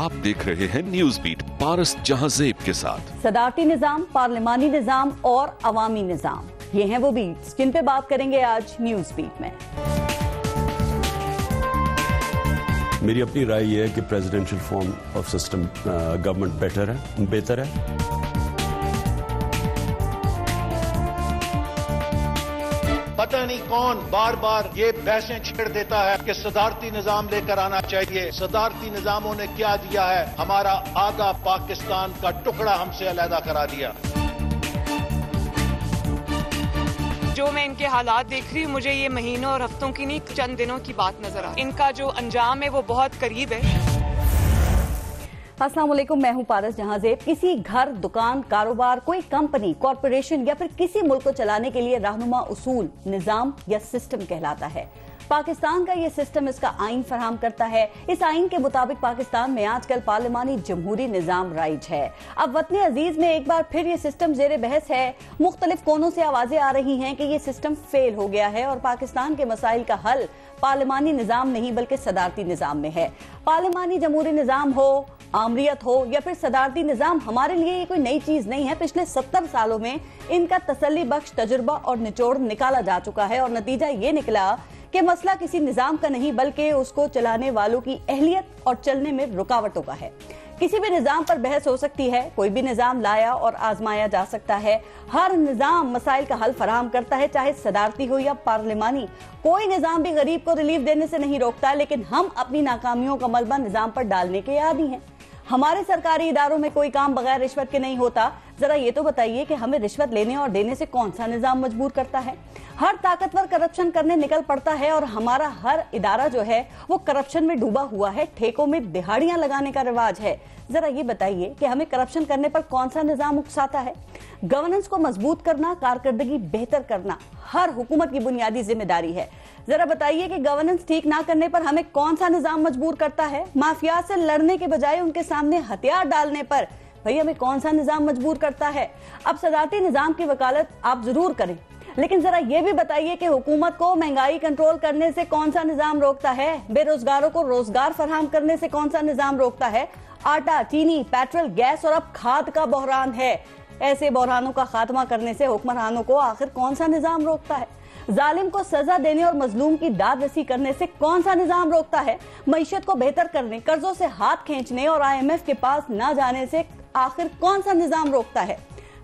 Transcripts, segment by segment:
आप देख रहे हैं न्यूज बीट पारस जहांजेब के साथ। सदारती निजाम, पार्लिमानी निजाम और अवामी निजाम, ये हैं वो बीट्स जिन पे बात करेंगे आज न्यूज बीट में। मेरी अपनी राय ये है कि presidential form of system government बेहतर है। पता नहीं कौन बार बार ये बहसें छेड़ देता है कि सदारती निजाम लेकर आना चाहिए। सदारती निजामों ने क्या दिया है? हमारा आगा पाकिस्तान का टुकड़ा हमसे अलहदा करा दिया। जो मैं इनके हालात देख रही हूँ, मुझे ये महीनों और हफ्तों की नहीं, चंद दिनों की बात नजर आ रही है। इनका जो अंजाम है वो बहुत करीब है। अस्सलाम वालेकुम, मैं हूं पारस जहांजेब। किसी घर, दुकान, कारोबार, कोई कंपनी, कॉरपोरेशन या फिर किसी मुल्क को चलाने के लिए रहनुमा उसूल निजाम या सिस्टम कहलाता है। पाकिस्तान का ये सिस्टम इसका आइन फराहम करता है। इस आइन के मुताबिक पाकिस्तान में आजकल पार्लिमानी जमहूरी निजाम राइज है। अब वतन अजीज में एक बार फिर ये सिस्टम जेर बहस है। मुख्तलिफ कोनों से आवाजें आ रही हैं कि ये सिस्टम फेल हो गया है और पाकिस्तान के मसाइल का हल पार्लिमानी निजाम नहीं बल्कि सदारती निजाम में है। पार्लिमानी जमहूरी निजाम हो, आमरीत हो या फिर सदारती निजाम, हमारे लिए ये कोई नई चीज नहीं है। पिछले 70 सालों में इनका तसल्ली बख्श तजुर्बा और निचोड़ निकाला जा चुका है और नतीजा ये निकला कि मसला किसी निजाम का नहीं बल्कि उसको चलाने वालों की अहलियत और चलने में रुकावटों का है। किसी भी निजाम पर बहस हो सकती है, कोई भी निजाम लाया और आजमाया जा सकता है। हर निजाम मसाइल का हल फराहम करता है, चाहे सदारती हो या पार्लिमानी। कोई निजाम भी गरीब को रिलीफ देने से नहीं रोकता, लेकिन हम अपनी नाकामियों का मलबा निजाम पर डालने के आदी हैं। हमारे सरकारी इदारों में कोई काम बगैर रिश्वत के नहीं होता। जरा ये तो बताइए कि हमें रिश्वत लेने और देने से कौन सा निजाम मजबूर करता है? हर ताकतवर करप्शन करने निकल पड़ता है और हमारा हर इदारा जो है वो करप्शन में डूबा हुआ है। ठेकों में दिहाड़ियां लगाने का रिवाज है। जरा ये बताइए कि हमें करप्शन करने पर कौन सा निजाम उकसाता है? गवर्नेंस को मजबूत करना, कारकर्दगी बेहतर करना हर हुकूमत की बुनियादी जिम्मेदारी है। जरा बताइए कि गवर्नेंस ठीक ना करने पर हमें कौन सा निजाम मजबूर करता है? माफिया से लड़ने के बजाय उनके सामने हथियार डालने पर भाई हमें कौन सा निजाम मजबूर करता है? अब सदारती निजाम की वकालत आप जरूर करें, लेकिन जरा ये भी बताइए कि हुकूमत को महंगाई कंट्रोल करने से कौन सा निजाम रोकता है? बेरोजगारों को रोजगार फराहम करने से कौन सा निजाम रोकता है? आटा, चीनी, पेट्रोल, गैस और अब खाद का बहरान है। ऐसे बहरानों का खात्मा करने से हुक्मरानों को आखिर कौन सा निजाम रोकता है? जालिम को सजा देने और मजलूम की दाद रसी करने से कौन सा निजाम रोकता है? मईशत को बेहतर करने, कर्जों से हाथ खींचने और IMF के पास न जाने से आखिर कौन सा निजाम रोकता है?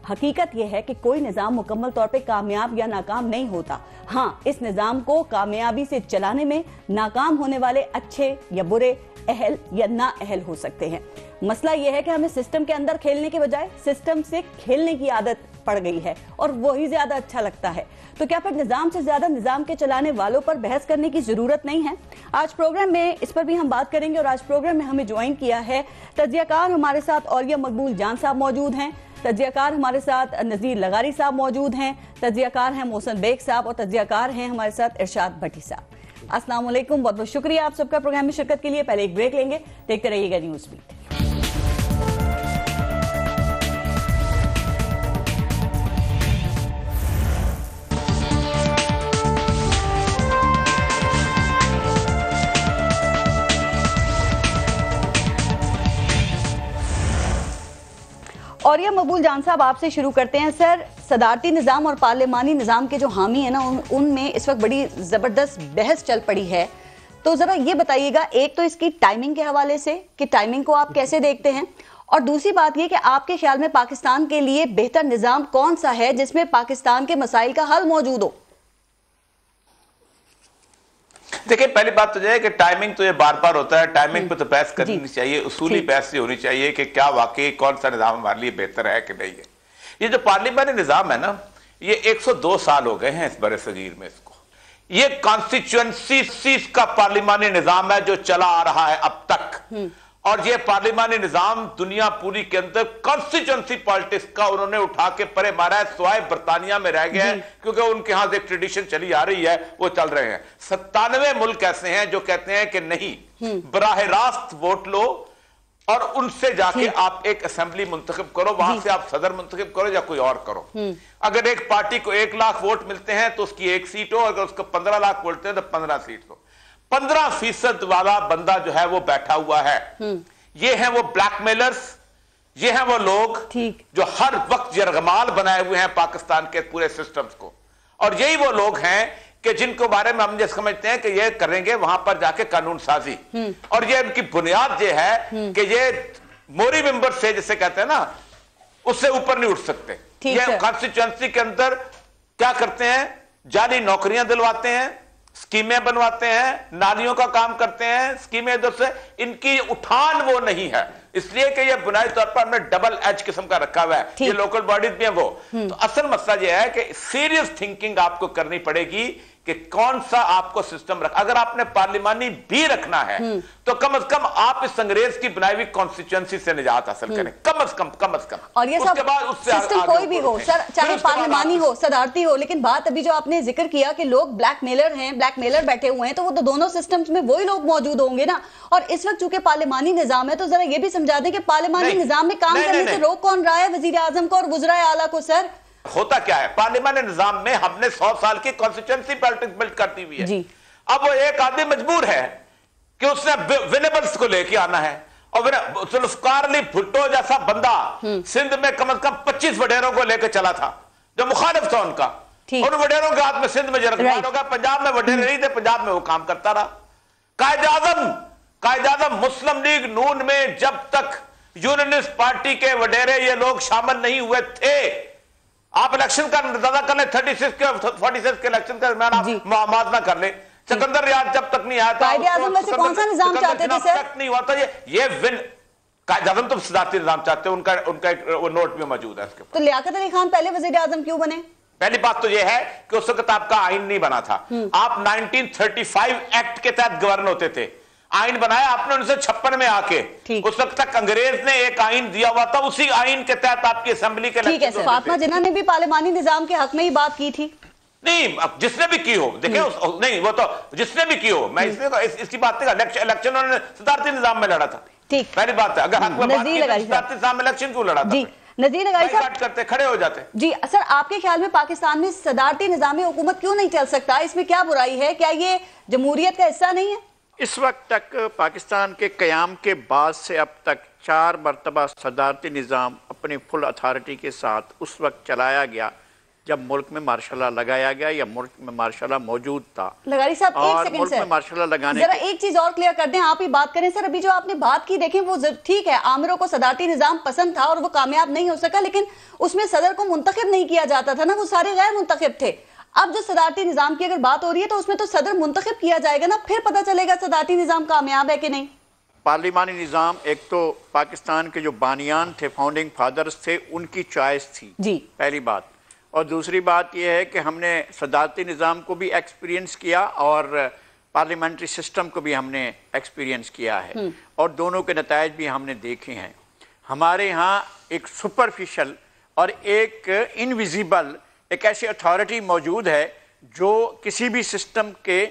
हकीकत यह है कि कोई निजाम मुकम्मल तौर पे कामयाब या नाकाम नहीं होता। हाँ, इस निजाम को कामयाबी से चलाने में नाकाम होने वाले अच्छे या बुरे, अहल या ना अहल हो सकते हैं। मसला यह है कि हमें सिस्टम के अंदर खेलने के बजाय सिस्टम से खेलने की आदत पड़ गई है और वही ज्यादा अच्छा लगता है। तो क्या फिर निजाम से ज्यादा निजाम के चलाने वालों पर बहस करने की जरूरत नहीं है? आज प्रोग्राम में इस पर भी हम बात करेंगे और आज प्रोग्राम में हमें ज्वाइन किया है तज्जियाकार। हमारे साथ औलिया मकबूल जान साहब मौजूद हैं, तज्जियाकार हमारे साथ नज़ीर लगारी साहब मौजूद हैं, तज्जियाकार हैं मोहसन बेग साहब और तज्जियाकार हैं हमारे साथ इरशाद भट्टी साहब। अस्सलाम वालेकुम, बहुत बहुत शुक्रिया आप सबका प्रोग्राम में शिरकत के लिए। पहले एक ब्रेक लेंगे, देखते रहिएगा न्यूज़ बीट। और ये मकबूल जान साहब आपसे शुरू करते हैं। सर, सदारती निज़ाम और पार्लिमानी निज़ाम के जो हामी है ना, उनमें इस वक्त बड़ी ज़बरदस्त बहस चल पड़ी है। तो ज़रा ये बताइएगा, एक तो इसकी टाइमिंग के हवाले से कि टाइमिंग को आप कैसे देखते हैं, और दूसरी बात ये कि आपके ख्याल में पाकिस्तान के लिए बेहतर निज़ाम कौन सा है जिसमें पाकिस्तान के मसाइल का हल मौजूद हो? देखिए, पहली बात तो है कि टाइमिंग तो ये बार बार होता है। टाइमिंग पे तो बहस करनी चाहिए, उसूली बहस से होनी चाहिए कि क्या वाकई कौन सा निजाम हमारे लिए बेहतर है कि नहीं है। ये जो पार्लिमानी निजाम है ना, ये 102 साल हो गए हैं इस बड़े सगीर में। इसको ये कॉन्स्टिट्यूएंसी का पार्लिमानी निजाम है जो चला आ रहा है अब तक, और ये पार्लिमानी निजाम दुनिया पूरी के अंदर कॉन्स्टिट्यूएंसी पॉलिटिक्स का उन्होंने उठा के परे मारा है। स्वाय बर्तानिया में रह गया है क्योंकि उनके यहां एक ट्रेडिशन चली आ रही है, वो चल रहे हैं। 97 मुल्क ऐसे हैं जो कहते हैं कि नहीं, बराह रास्त वोट लो और उनसे जाके आप एक असेंबली मुंतखब करो, वहां से आप सदर मुंतखब करो या कोई और करो। अगर एक पार्टी को 1 लाख वोट मिलते हैं तो उसकी 1 सीट हो, अगर उसको 15 लाख वोट हैं तो 15 सीट हो। 15% वाला बंदा जो है वो बैठा हुआ है। یہ ہیں وہ بلیک میلرز، یہ ہیں وہ لوگ جو ہر وقت یرغمال بنائے ہوئے ہیں پاکستان کے پورے سسٹمز کو، اور یہی وہ لوگ ہیں کہ جن کو بارے میں ہم یہ سمجھتے ہیں کہ یہ کریں گے وہاں پر جا کے قانون سازی، اور یہ ان کی بنیاد یہ ہے کہ یہ موری ممبر سے جسے کہتے ہیں نا اس سے اوپر نہیں اٹھ سکتے. یہ کانسٹیچوئنسی کے اندر کیا کرتے ہیں؟ جعلی نوکریاں دلواتے ہیں، سکیمیں بنواتے ہیں، نالیوں کا کام کرتے ہیں، سکیمیں ادھر سے، ان کی اٹھان وہ نہیں ہے، اس لیے کہ یہ بنیادی طور پر ہم نے ڈبل ایج قسم کا رکھا ہوا ہے، یہ لوکل باڈیز بھی ہیں وہ. تو اصل مسئلہ یہ ہے کہ سیریس تھنکنگ آپ کو کرنی پڑے گی کہ کون سا آپ کو سسٹم رکھا. اگر آپ نے پارلیمانی بھی رکھنا ہے تو کم از کم آپ اس انگریز کی بنائی ہوئی کانسٹیچوئنسی سے نجات حاصل کریں، کم از کم. اور یہ سب سسٹم کوئی بھی ہو سر، چاہے پارلیمانی ہو، صدارتی ہو، لیکن بات ابھی جو آپ نے ذکر کیا کہ لوگ بلیک میلر ہیں، بلیک میلر بیٹھے ہوئے ہیں، تو وہ تو دونوں سسٹمز میں وہی لوگ موجود ہوں گے نا. اور اس وقت چونکہ پارلیمانی نظام ہے تو ذرا یہ بھی سمجھا دیں کہ پارلیمانی نظام میں کام کرنے سے روک کون رہا ہے وزیر اعظم کو اور وزرائے اعلیٰ کو؟ سر ہوتا کیا ہے پارلیمانی نظام میں ہم نے 100 سال کی کانسٹیچوئنسی پالیٹکس بلڈ کرتی ہوئی ہے. اب وہ ایک آدمی مجبور ہے کہ اس نے ونیبلز کو لے کے آنا ہے، اور ذوالفقار علی بھٹو جیسا بندہ سندھ میں کم از کم 25 وڈیروں کو لے کے چلا تھا جو مخالف تھا ان کا، ان وڈیروں کے ہاتھ میں سندھ میں جرگمان ہوگا. پنجاب میں وڈیرے نہیں تھے، پنجاب میں وہ کام کرتا رہا. قائد اعظم مسلم لیگ نون میں جب تک یونینسٹ پارٹی کے وڈیرے یہ لوگ شامل نہیں ہوئے تھے، آپ الیکشن کا اندازہ کر لیں، 36 کے 46 کے الیکشن کا موازنہ کر لیں. سکندر ریاض جب تک نہیں آیا تھا، قائد اعظم ویسے کون سا نظام چاہتے تھے سر؟ تک نہیں ہوا تھا یہ قائد اعظم تو صدارتی نظام چاہتے ہیں، ان کا وہ نوٹ بھی موجود ہے اس کے اوپر. تو لیاقت علی خان پہلے وزیر اعظم کیوں بنے؟ پہلی بات تو یہ ہے کہ اس وقت آپ کا آئین نہیں بنا تھا، آپ 1935 ایکٹ کے تحت گورن ہوتے تھے. آئین بنایا آپ نے 1956 میں آ کے، اس وقت تک انگریز نے ایک آئین دیا ہوا تھا، اسی آئین کے تحت آپ کی اسمبلی کے ٹھیک ہے. فاطمہ جناح نے بھی پارلیمانی نظام کے حق میں ہی بات کی تھی. نہیں، جس نے بھی کی ہو، دیکھیں نہیں وہ تو جس نے بھی کی ہو، میں اس کی بات نہیں کر، الیکشن انہوں نے صدارتی نظام میں لڑا تھا. ٹھیک، پہلی بات ہے اگر حق میں بات کی صدارتی نظام میں الیکشن کیوں لڑا تھا؟ نذیر نگاری صاحب کرتے کھڑے ہو جاتے. جی سر، آپ کے خیال میں پاکستان میں صدارتی نظام حکومت کیوں نہیں چل سکتا؟ اس میں کیا برائی ہے؟ کیا یہ جمہوریت کا حصہ نہیں ہے؟ اس وقت تک پاکستان کے قیام کے بعد سے اب تک 4 مرتبہ صدارتی نظام اپنی فل اتھارٹی کے ساتھ اس وقت چلایا گیا جب ملک میں مارشل لا لگایا گیا یا ملک میں مارشل لا موجود تھا. لگاری صاحب ایک سیکنڈ ملک میں مارشل لا لگانے ذرا ایک چیز اور کلیئر کر دیں، آپ ہی بات کریں سر. ابھی جو آپ نے بات کی دیکھیں وہ ٹھیک ہے، عامروں کو صدارتی نظام پسند تھا اور وہ کامیاب نہیں ہو سکا، لیکن اس میں صدر کو منتخب نہیں کیا جاتا تھا نا، وہ سارے غیر منتخب تھے. اب جو صدارتی نظام کی اگر بات ہو رہی ہے تو اس میں تو صدر منتخب کیا جائے گا نا، پھر پتہ چلے گا صدارتی نظام کامیاب ہے کہ نہیں. پارلیمانی نظام ایک تو پاکستان کے جو بانیان تھے، فاؤنڈنگ فادرز تھے، ان کی چوائس تھی پہلی بات. اور دوسری بات یہ ہے کہ ہم نے صدارتی نظام کو بھی ایکسپیرینس کیا اور پارلیمنٹری سسٹم کو بھی ہم نے ایکسپیرینس کیا ہے، اور دونوں کے نتائج بھی ہم نے دیکھے ہیں. ہمارے ہاں ایک سپرفیشل اور ایک انویزیبل ایک ایسی اتھارٹی موجود ہے جو کسی بھی سسٹم کے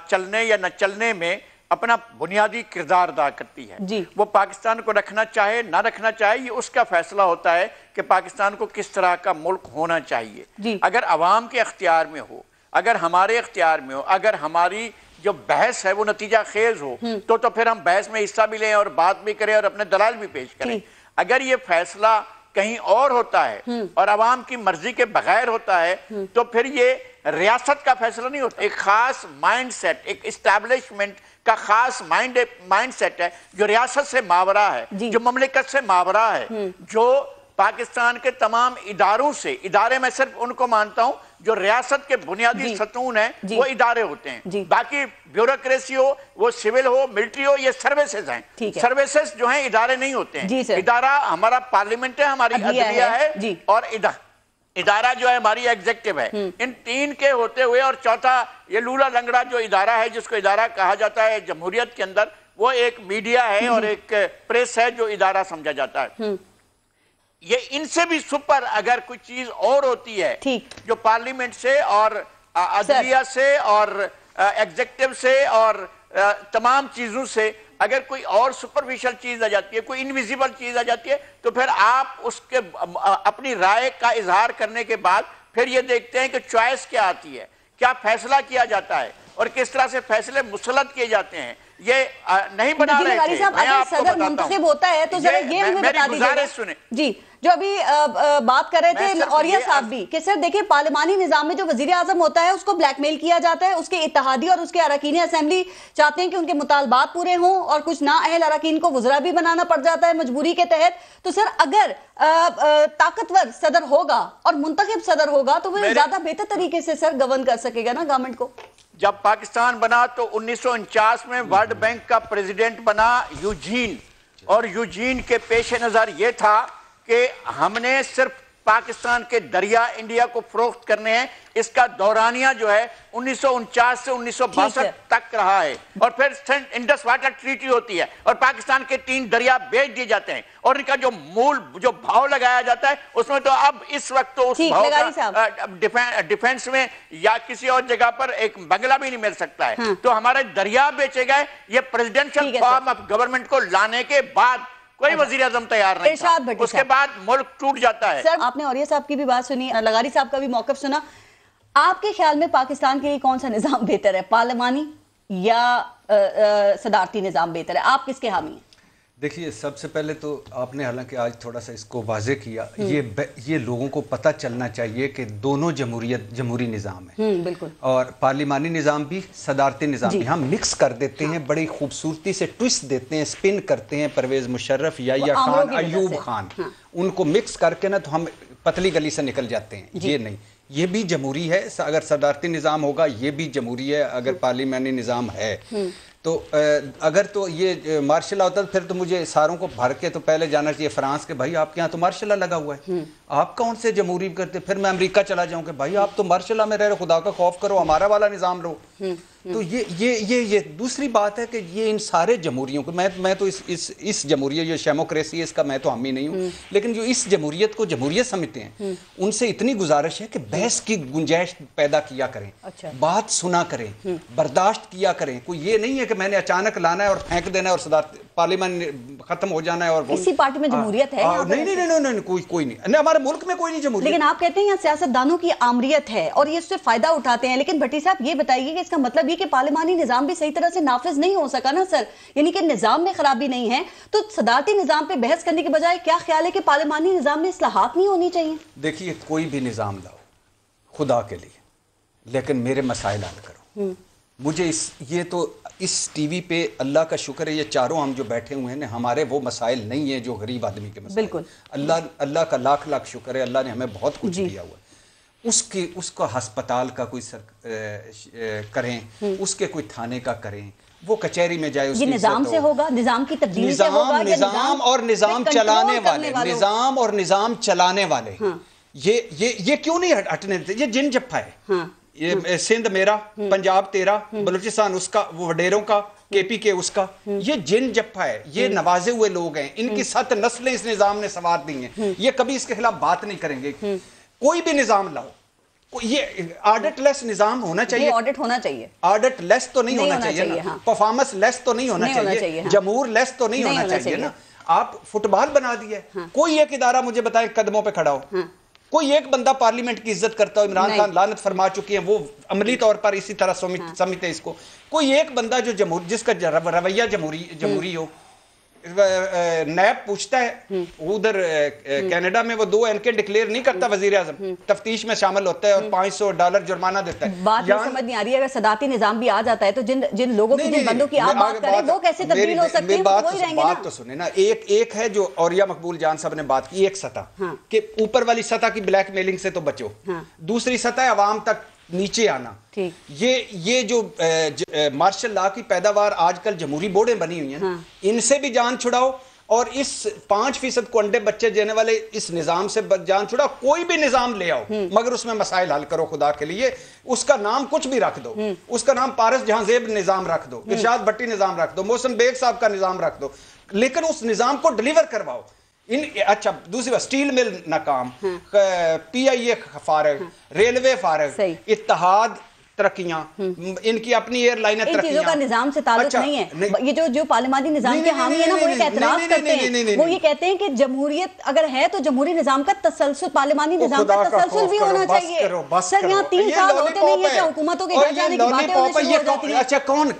چلنے یا نہ چلنے میں اپنا بنیادی کردار ادا کرتی ہے. وہ پاکستان کو رکھنا چاہے نہ رکھنا چاہے، یہ اس کا فیصلہ ہوتا ہے کہ پاکستان کو کس طرح کا ملک ہونا چاہیے. اگر عوام کے اختیار میں ہو، اگر ہمارے اختیار میں ہو، اگر ہماری جو بحث ہے وہ نتیجہ خیز ہو تو پھر ہم بحث میں حصہ بھی لیں اور بات بھی کریں اور اپنے دلائل بھی پیش کریں. اگر یہ فیصلہ کہیں اور ہوتا ہے اور عوام کی مرضی کے بغیر ہوتا ہے تو پھر یہ ریاست کا فیصلہ نہیں ہوتا. ایک خاص مائنڈ سیٹ، ایک اسٹیبلشمنٹ کا خاص مائنڈ سیٹ ہے جو ریاست سے ماورا ہے، جو مملکت سے ماورا ہے، جو پاکستان کے تمام اداروں سے، ادارے میں صرف ان کو مانتا ہوں جو ریاست کے بنیادی ستون ہیں وہ ادارے ہوتے ہیں. باقی بیوروکریسی ہو، وہ سول ہو، ملٹری ہو، یہ سروسز ہیں. سروسز جو ہیں ادارے نہیں ہوتے ہیں. ادارہ ہمارا پارلیمنٹ ہے، ہماری عدلیہ ہے، اور ادارہ جو ہے ہماری ایگزیکٹو ہے. ان تین کے ہوتے ہوئے اور چوتھا یہ لولا لنگڑا جو ادارہ ہے جس کو ادارہ کہا جاتا ہے جمہوریت کے اندر، وہ ایک میڈیا ہے اور ایک پریس ہے جو ادارہ سمجھا جاتا ہے. یہ ان سے بھی سپر اگر کوئی چیز اور ہوتی ہے جو پارلیمنٹ سے اور عدلیہ سے اور ایگزیکٹو سے اور تمام چیزوں سے اگر کوئی اور سپرفیشل چیز آ جاتی ہے، کوئی انویزیبل چیز آ جاتی ہے، تو پھر آپ اس کے اپنی رائے کا اظہار کرنے کے بعد پھر یہ دیکھتے ہیں کہ چوائس کیا آتی ہے، کیا فیصلہ کیا جاتا ہے اور کس طرح سے فیصلے مسلط کیے جاتے ہیں. یہ نہیں بنا رہے تھے. اگر صدر منتخب ہوتا ہے تو ذرا یہ ہمیں بتا دیجیے جی جو ابھی بات کر رہے تھے اوریہ صاحب بھی کہ سر دیکھیں پارلیمانی نظام میں جو وزیر اعظم ہوتا ہے اس کو بلیک میل کیا جاتا ہے, اس کے اتحادی اور اس کے اراکین اسمبلی چاہتے ہیں کہ ان کے مطالبات پورے ہوں اور کچھ نااہل اراکین کو وزراء بھی بنانا پڑ جاتا ہے مجبوری کے تحت. تو سر اگر طاقتور صدر ہوگا اور منتخب صدر ہوگا تو وہ زیادہ بہتر طریقے سے سر گورن کر سکے گا نا گورنمنٹ کو. جب پاکستان بنا تو 1949 میں ورلڈ بینک کا پریزیڈنٹ بنا یوجین, اور یوجین کے پیش نظر یہ تھا کہ ہم نے صرف پاکستان کے دریا انڈیا کو فروخت کرنے ہیں. اس کا دورانیہ جو ہے 1949 سے 1962 تک رہا ہے, اور پھر انڈس واٹر ٹریٹی ہوتی ہے اور پاکستان کے 3 دریا بیچ دیے جاتے ہیں, اور ان کا جو مول جو بھاؤ لگایا جاتا ہے اس میں تو اب اس وقت تو اس بھاؤ کا ڈیفنس میں یا کسی اور جگہ پر ایک بنگلہ بھی نہیں مل سکتا ہے. تو ہمارے دریا بیچے گئے. یہ پریزیڈنشل فارم آف گورنمنٹ کو لانے کے بعد کوئی وزیر اعظم تیار نہیں تھا, اس کے بعد ملک ٹوٹ جاتا ہے. سر آپ نے اوریہ صاحب کی بھی بات سنی, لغاری صاحب کا بھی موقف سنا. آپ کے خیال میں پاکستان کے لیے کون سا نظام بہتر ہے, پارلیمانی یا صدارتی نظام بہتر ہے؟ آپ کس کے حامی ہیں؟ دیکھیے سب سے پہلے تو آپ نے حالانکہ آج تھوڑا سا اس کو واضح کیا, یہ لوگوں کو پتہ چلنا چاہیے کہ دونوں جمہوری نظام ہے, بالکل, اور پارلیمانی نظام بھی صدارتی نظام بھی. ہم مکس کر دیتے ہیں, بڑی خوبصورتی سے ٹویسٹ دیتے ہیں, سپن کرتے ہیں. پرویز مشرف, یحییٰ خان, ایوب خان, ان کو مکس کر کے نا تو ہم پتلی گلی سے نکل جاتے ہیں. یہ نہیں, یہ بھی جمہوری ہے. اگر صدارتی نظام ہوگا یہ بھی جمہوری ہے. اگر پارلیمانی نظام ہے تو اگر تو یہ مارشل لا ہوتا پھر تو مجھے ساروں کو بھر کے تو پہلے جانا چاہیے فرانس کے, بھائی آپ کے یہاں تو مارشل لا لگا ہوا ہے, آپ کون سے جمہوری کرتے. پھر میں امریکہ چلا جاؤں کہ بھائی آپ تو مارشل لا میں رہ رہے, خدا کا خوف کرو, ہمارا والا نظام لو. تو یہ دوسری بات ہے کہ یہ ان سارے جمہوریوں کو میں تو اس جمہوریت جو ڈیموکریسی ہے اس کا میں تو حامی نہیں ہوں, لیکن جو اس جمہوریت کو جمہوریت سمجھتے ہیں ان سے اتنی گزارش ہے کہ بحث کی گنجائش پیدا کیا کریں, بات سنا کریں, برداشت کیا کریں. کوئی یہ نہیں ہے کہ میں نے اچانک لانا ہے اور پھینک دینا ہے اور صدارت پارلیمان ختم ہو جانا ہے. اور اسی پارٹی میں جمہوریت ہے؟ نہیں, کوئی نہیں, ہمارے ملک میں کوئی نہیں جمہوریت. لیکن آپ کہتے ہیں یہاں سیاستدانوں کی آمریت ہے اور یہ اس سے فائدہ اٹھاتے ہیں. لیکن بھٹی صاحب یہ بتائیے کہ اس کا مطلب یہ کہ پارلیمانی نظام بھی صحیح طرح سے نافذ نہیں ہو سکا نا سر, یعنی کہ نظام میں خرابی نہیں ہے, تو صدارتی نظام پہ بحث کرنے کے بجائے کیا خیال ہے کہ پارلیمانی نظام میں اصلاحات نہیں ہونی چاہیے؟ دیکھیے کوئی بھی نظام لاؤ خدا کے لیے, لیکن میرے مسائل حل کرو. مجھے یہ تو اس ٹی وی پہ اللہ کا شکر ہے یہ چاروں ہم جو بیٹھے ہوئے ہیں ہمارے وہ مسائل نہیں ہیں جو غریب آدمی کے مسائل. بالکل, اللہ کا لاکھ شکر ہے, اللہ نے ہمیں بہت کچھ دیا ہوا ہے. اس کا ہسپتال کا کوئی کریں, اس کے کوئی تھانے کا کریں, وہ کچہری میں جائے, یہ نظام سے ہوگا, نظام کی تبدیلی سے ہوگا, نظام اور نظام چلانے والے, نظام اور نظام چلانے والے یہ کیوں نہیں ہٹنے دیتے؟ یہ جن جپا ہے, یہ سندھ میرا, پنجاب تیرا, بلوچستان اس کا, وہ وڈیروں کا, کے پی کے اس کا, یہ جن جپا ہے, یہ نوازے ہوئے لوگ ہیں, ان کی 7 نسلیں اس نظام نے سنوار دی ہیں, یہ کبھی اس کے خلاف بات نہیں کریں گے. کوئی بھی نظام لاؤ, یہ آڈٹ لیس نظام ہونا چاہیے, آڈٹ ہونا چاہیے, آڈٹ لیس تو نہیں ہونا چاہیے نا, پرفارمنس لیس تو نہیں ہونا چاہیے, جمہور لیس تو نہیں ہونا چاہیے نا. آپ فٹ بال بنا دیا ہے, کوئی ایک ادارہ مجھے بتائیں قدموں پہ کھڑا ہو, کوئی ایک بندہ پارلیمنٹ کی عزت کرتا ہو, عمران خان لعنت فرما چکی ہیں, وہ عملی طور پر اسی طرح سمجھتے اس کو. کوئی ایک بندہ جو جس کا رویہ جمہوری ہو. نیب پوچھتا ہے ادھر کینیڈا میں, وہ 2 اینکے ڈکلیئر نہیں کرتا وزیر اعظم, تفتیش میں شامل ہوتا ہے اور $500 جرمانہ دیتا ہے. بات یہ سمجھ نہیں آ رہی ہے, اگر صدارتی نظام بھی آ جاتا ہے تو جن لوگوں کی جن بندوں کی آپ بات کریں وہ کیسے تبدیل ہو سکتے ہیں؟ بات تو سنیں نا, ایک ہے جو اوریہ مقبول جان صاحب نے بات کی, ایک سطح کہ اوپر والی سطح کی بلیک میلنگ سے تو بچو, دوسری سطح عوام تک نیچے آنا. یہ جو مارشل لا کی پیداوار آج کل جمہوری بورڈیں بنی ہوئی ہیں, ان سے بھی جان چھڑاؤ, اور اس 5% کو انڈے بچے دینے والے اس نظام سے جان چھڑاؤ. کوئی بھی نظام لے آؤ مگر اس میں مسائل حل کرو خدا کے لیے. اس کا نام کچھ بھی رکھ دو, اس کا نام پارس جہاں زیب نظام رکھ دو, ارشاد بھٹی نظام رکھ دو, محسن بیگ صاحب کا نظام رکھ دو, لیکن اس نظام کو ڈلیور کرواؤ. اچھا دوسری بات, سٹیل مل ناکام, پی آئی اے فارغ, ریلوے فارغ, اتحاد तरक्कियां, इनकी अपनी एयरलाइनें इन चीजों का निजाम से ताल्लुक नहीं है। ये जो पार्लिमानी निजाम के हामी है ना, वो एक एतराज करते हैं, वो ये कहते हैं कि जमहूरियत अगर है तो जमहूरी निजाम का तसलसल, पार्लिमानी निजाम का तसलसल भी होना चाहिए। सर यहाँ 3 साल होते नहीं है क्या हुकूमतों के घर जाने की बातें होने शुरू हो जाती हैं? अच्छा कौन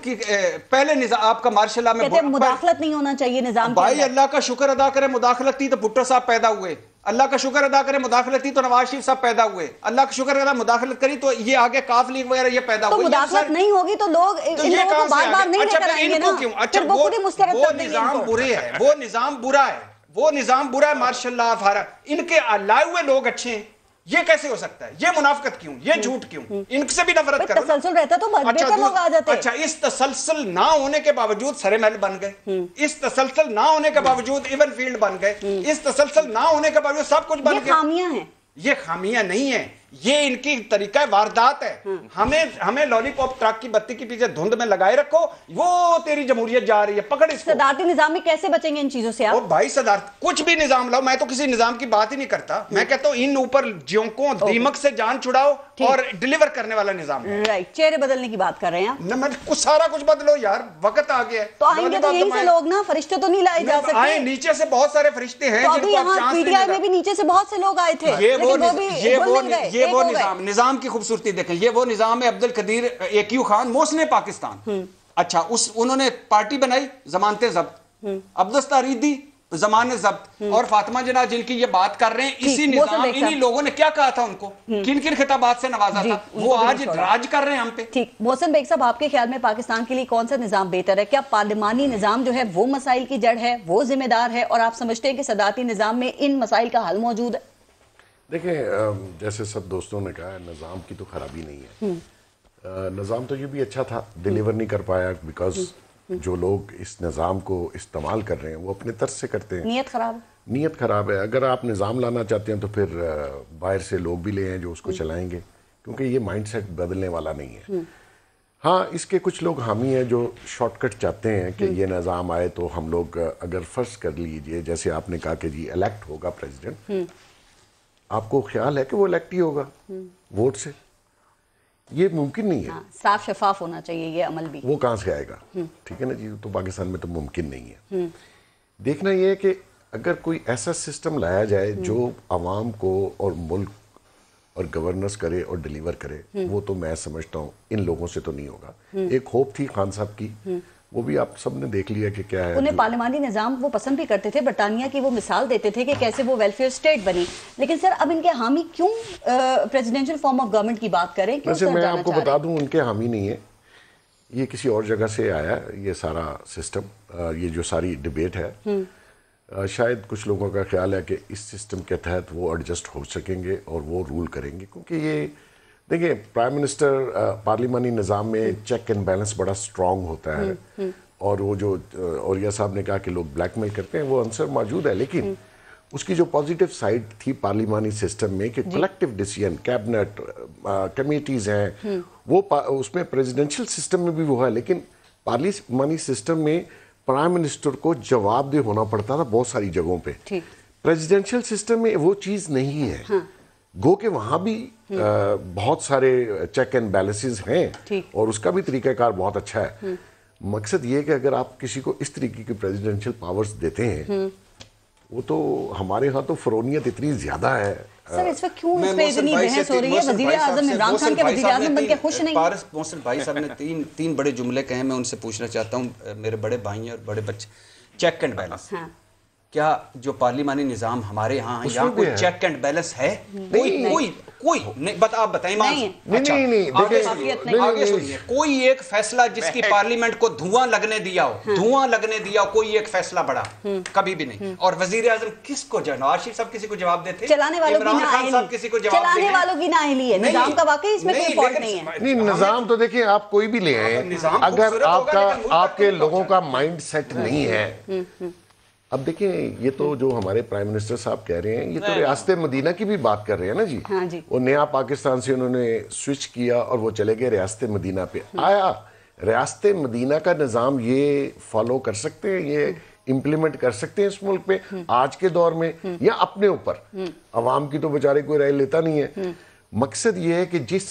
पहले निजाम आपका मार्शल लॉ में मुदाखलत नहीं होना चाहिए निजाम। भाई अल्लाह का शुक्र अदा करे, मुदाखलत थी तो भुट्टो साहब पैदा हुए, अल्लाह का शुक्र अदा करे मुदाखलत थी तो नवाज शरीफ साहब पैदा हुए, अल्लाह का शुक्र अदा मुदाखलत करी तो ये आगे काफ लीग वगैरह ये पैदा हुए। तो मुदाखलत नहीं होगी तो लोग इन लोगों को बार-बार नहीं लेकर आएंगे ना। अच्छा वो निजाम बुरे है, वो निजाम बुरा है, वो निजाम बुरा है, मार्शल लॉ फारा, इनके लाए हुए लोग अच्छे हैं, ये कैसे हो सकता है? ये मुनाफिकत क्यों, ये झूठ क्यों? इनसे भी नफरत करो। तसलसल रहता तो बेहतर लोग आ जाते। अच्छा इस तसलसल ना होने के बावजूद सरे महल बन गए, इस तसलसल ना होने के बावजूद इवन फील्ड बन गए, इस तसलसल ना होने के बावजूद सब कुछ बन गया। ये खामियां हैं, ये खामियां नहीं है, ये इनकी तरीका वारदात है। हमें लॉलीपॉप ट्रक की बत्ती के पीछे धुंध में लगाए रखो, वो तेरी जमहूरियत जा रही है, पकड़ इसको। सदारती निजाम में कैसे बचेंगे इन चीजों से आप? और भाई सदारत कुछ भी निजाम लाओ, मैं तो किसी निजाम की बात ही नहीं करता, मैं कहता हूं इन ऊपर ज्योंकों दीमक से जान छुड़ाओ और डिलीवर करने वाला निजाम। राइट, चेहरे बदलने की बात कर रहे हैं मैं कुछ सारा कुछ बदलो यार, वक्त आ गया है। तो आएंगे तो यहीं से लोग ना, फरिश्ते तो नहीं लाए जा सकते। आए नीचे से बहुत सारे फरिश्ते हैं, पीटीआई में भी नीचे से बहुत से लोग आए थे, ये वो निजाम की खूबसूरती देखें, ये वो निजाम है अब्दुल कदीर एक्यू खान मोहसिन पाकिस्तान। अच्छा उन्होंने पार्टी बनाई, जमानतें जब्त, अब्दुस्ता रीदी जमानत जब्त, और फातिमा जना जिनकी ये बात कर रहे हैं, इसी निजाम इन्हीं लोगों ने क्या कहा था उनको, किन किन खिताबात से नवाजा था, वो आज राज कर रहे हैं हम पे। ठीक, मोहसिन बेग साहब आपके ख्याल में पाकिस्तान के लिए कौन सा निजाम बेहतर है? क्या पार्लिमानी निजाम जो है वो मसाइल की जड़ है, वो जिम्मेदार है, और आप समझते हैं कि सदारती निजाम में इन मसाइल का हल मौजूद है? देखें जैसे सब दोस्तों ने कहा, निज़ाम की तो खराबी नहीं है, निज़ाम तो ये भी अच्छा था, डिलीवर नहीं कर पाया बिकॉज जो लोग इस निज़ाम को इस्तेमाल कर रहे हैं वो अपने तर्ज से करते हैं, नीयत ख़राब है। अगर आप निज़ाम लाना चाहते हैं तो फिर बाहर से लोग भी ले आएं जो उसको चलाएंगे, क्योंकि ये माइंडसेट बदलने वाला नहीं है। हाँ, इसके कुछ लोग हामी हैं जो शॉर्टकट चाहते हैं कि ये निज़ाम आए तो हम लोग, अगर फर्ज कर लीजिए जैसे आपने कहा कि जी इलेक्ट होगा प्रेसिडेंट, आपको ख्याल है कि वो इलेक्ट ही होगा वोट से? ये मुमकिन नहीं है। साफ शफाफ होना चाहिए ये अमल भी। वो कहाँ से आएगा? ठीक है ना जी, तो पाकिस्तान में तो मुमकिन नहीं है। देखना ये है कि अगर कोई ऐसा सिस्टम लाया जाए जो आवाम को और मुल्क और गवर्नेंस करे और डिलीवर करे, वो तो मैं समझता हूँ इन लोगों से तो नहीं होगा। एक होप थी खान साहब की, वो भी आप सबने देख लिया कि क्या है। उन्हें पार्लिमानी निजाम वो पसंद भी करते थे, ब्रिटानिया की वो मिसाल देते थे कि कैसे वो वेलफेयर स्टेट बनी। लेकिन सर अब इनके हामी क्यों प्रेसिडेंशियल फॉर्म ऑफ गवर्नमेंट की बात करें? वैसे मैं आपको बता दूं, उनके हामी नहीं है, ये किसी और जगह से आया ये सारा सिस्टम, ये जो सारी डिबेट है। शायद कुछ लोगों का ख्याल है कि इस सिस्टम के तहत वो एडजस्ट हो सकेंगे और वो रूल करेंगे, क्योंकि ये देखिए प्राइम मिनिस्टर पार्लिमानी निज़ाम में चेक एंड बैलेंस बड़ा स्ट्रॉन्ग होता है, और वो जो औरिया साहब ने कहा कि लोग ब्लैकमेल करते हैं, वो आंसर मौजूद है। लेकिन उसकी जो पॉजिटिव साइड थी पार्लिमानी सिस्टम में कि कलेक्टिव डिसीजन, कैबिनेट कमेटीज हैं, वो उसमें प्रेसिडेंशियल सिस्टम में भी वो है, लेकिन पार्लिमानी सिस्टम में प्राइम मिनिस्टर को जवाबदेह होना पड़ता था बहुत सारी जगहों पे। प्रेसिडेंशियल सिस्टम में वो चीज़ नहीं है। गो के वहाँ भी बहुत सारे चेक एंड बैलेंसेस हैं और उसका भी तरीक़ाकार बहुत अच्छा है। मकसद ये है कि अगर आप किसी को इस तरीके की प्रेसिडेंशियल पावर्स देते हैं, वो तो हमारे यहाँ तो फरोनियत इतनी ज़्यादा है। सर इस वक्त क्यों इस पे इतनी बहस हो रही है? वज़ीर-ए-आज़म इमरान खान के वज़ीर-ए-आज़म बनके खुश नहीं? मोहसिन भाई साहब ने तीन बड़े जुमले कहे, मैं उनसे पूछना चाहता हूँ, मेरे बड़े भाई और बड़े बच्चे, चेक एंड बैलेंस। क्या जो पार्लिमानी निजाम हमारे यहाँ है, यहाँ कोई चेक एंड बैलेंस है? कोई नहीं, आप बताएं। आगे सुनिए, कोई एक फैसला जिसकी पार्लियामेंट को धुआं लगने दिया हो, कोई एक फैसला बड़ा कभी भी नहीं। और वजीर आजम किसको, नवाज शरीफ साहब किसी को जवाब देते, चलाने वालों की नाअहली है, निजाम का वाकई इसमें कोई फॉल्ट नहीं है। नहीं, निजाम तो देखिए आप कोई भी ले आए, अगर आपके लोगों का माइंड सेट नहीं है। अब देखिए, ये तो जो हमारे प्राइम मिनिस्टर साहब कह रहे हैं, ये तो रियासत मदीना की भी बात कर रहे हैं ना जी। हाँ जी। वो नया पाकिस्तान से उन्होंने स्विच किया और वो चले गए रियासत मदीना पे। आया रियासत मदीना का निज़ाम ये फॉलो कर सकते हैं, ये इम्प्लीमेंट कर सकते हैं इस मुल्क पे आज के दौर में, या अपने ऊपर? अवाम की तो बेचारे कोई राय लेता नहीं है। मकसद ये है कि जिस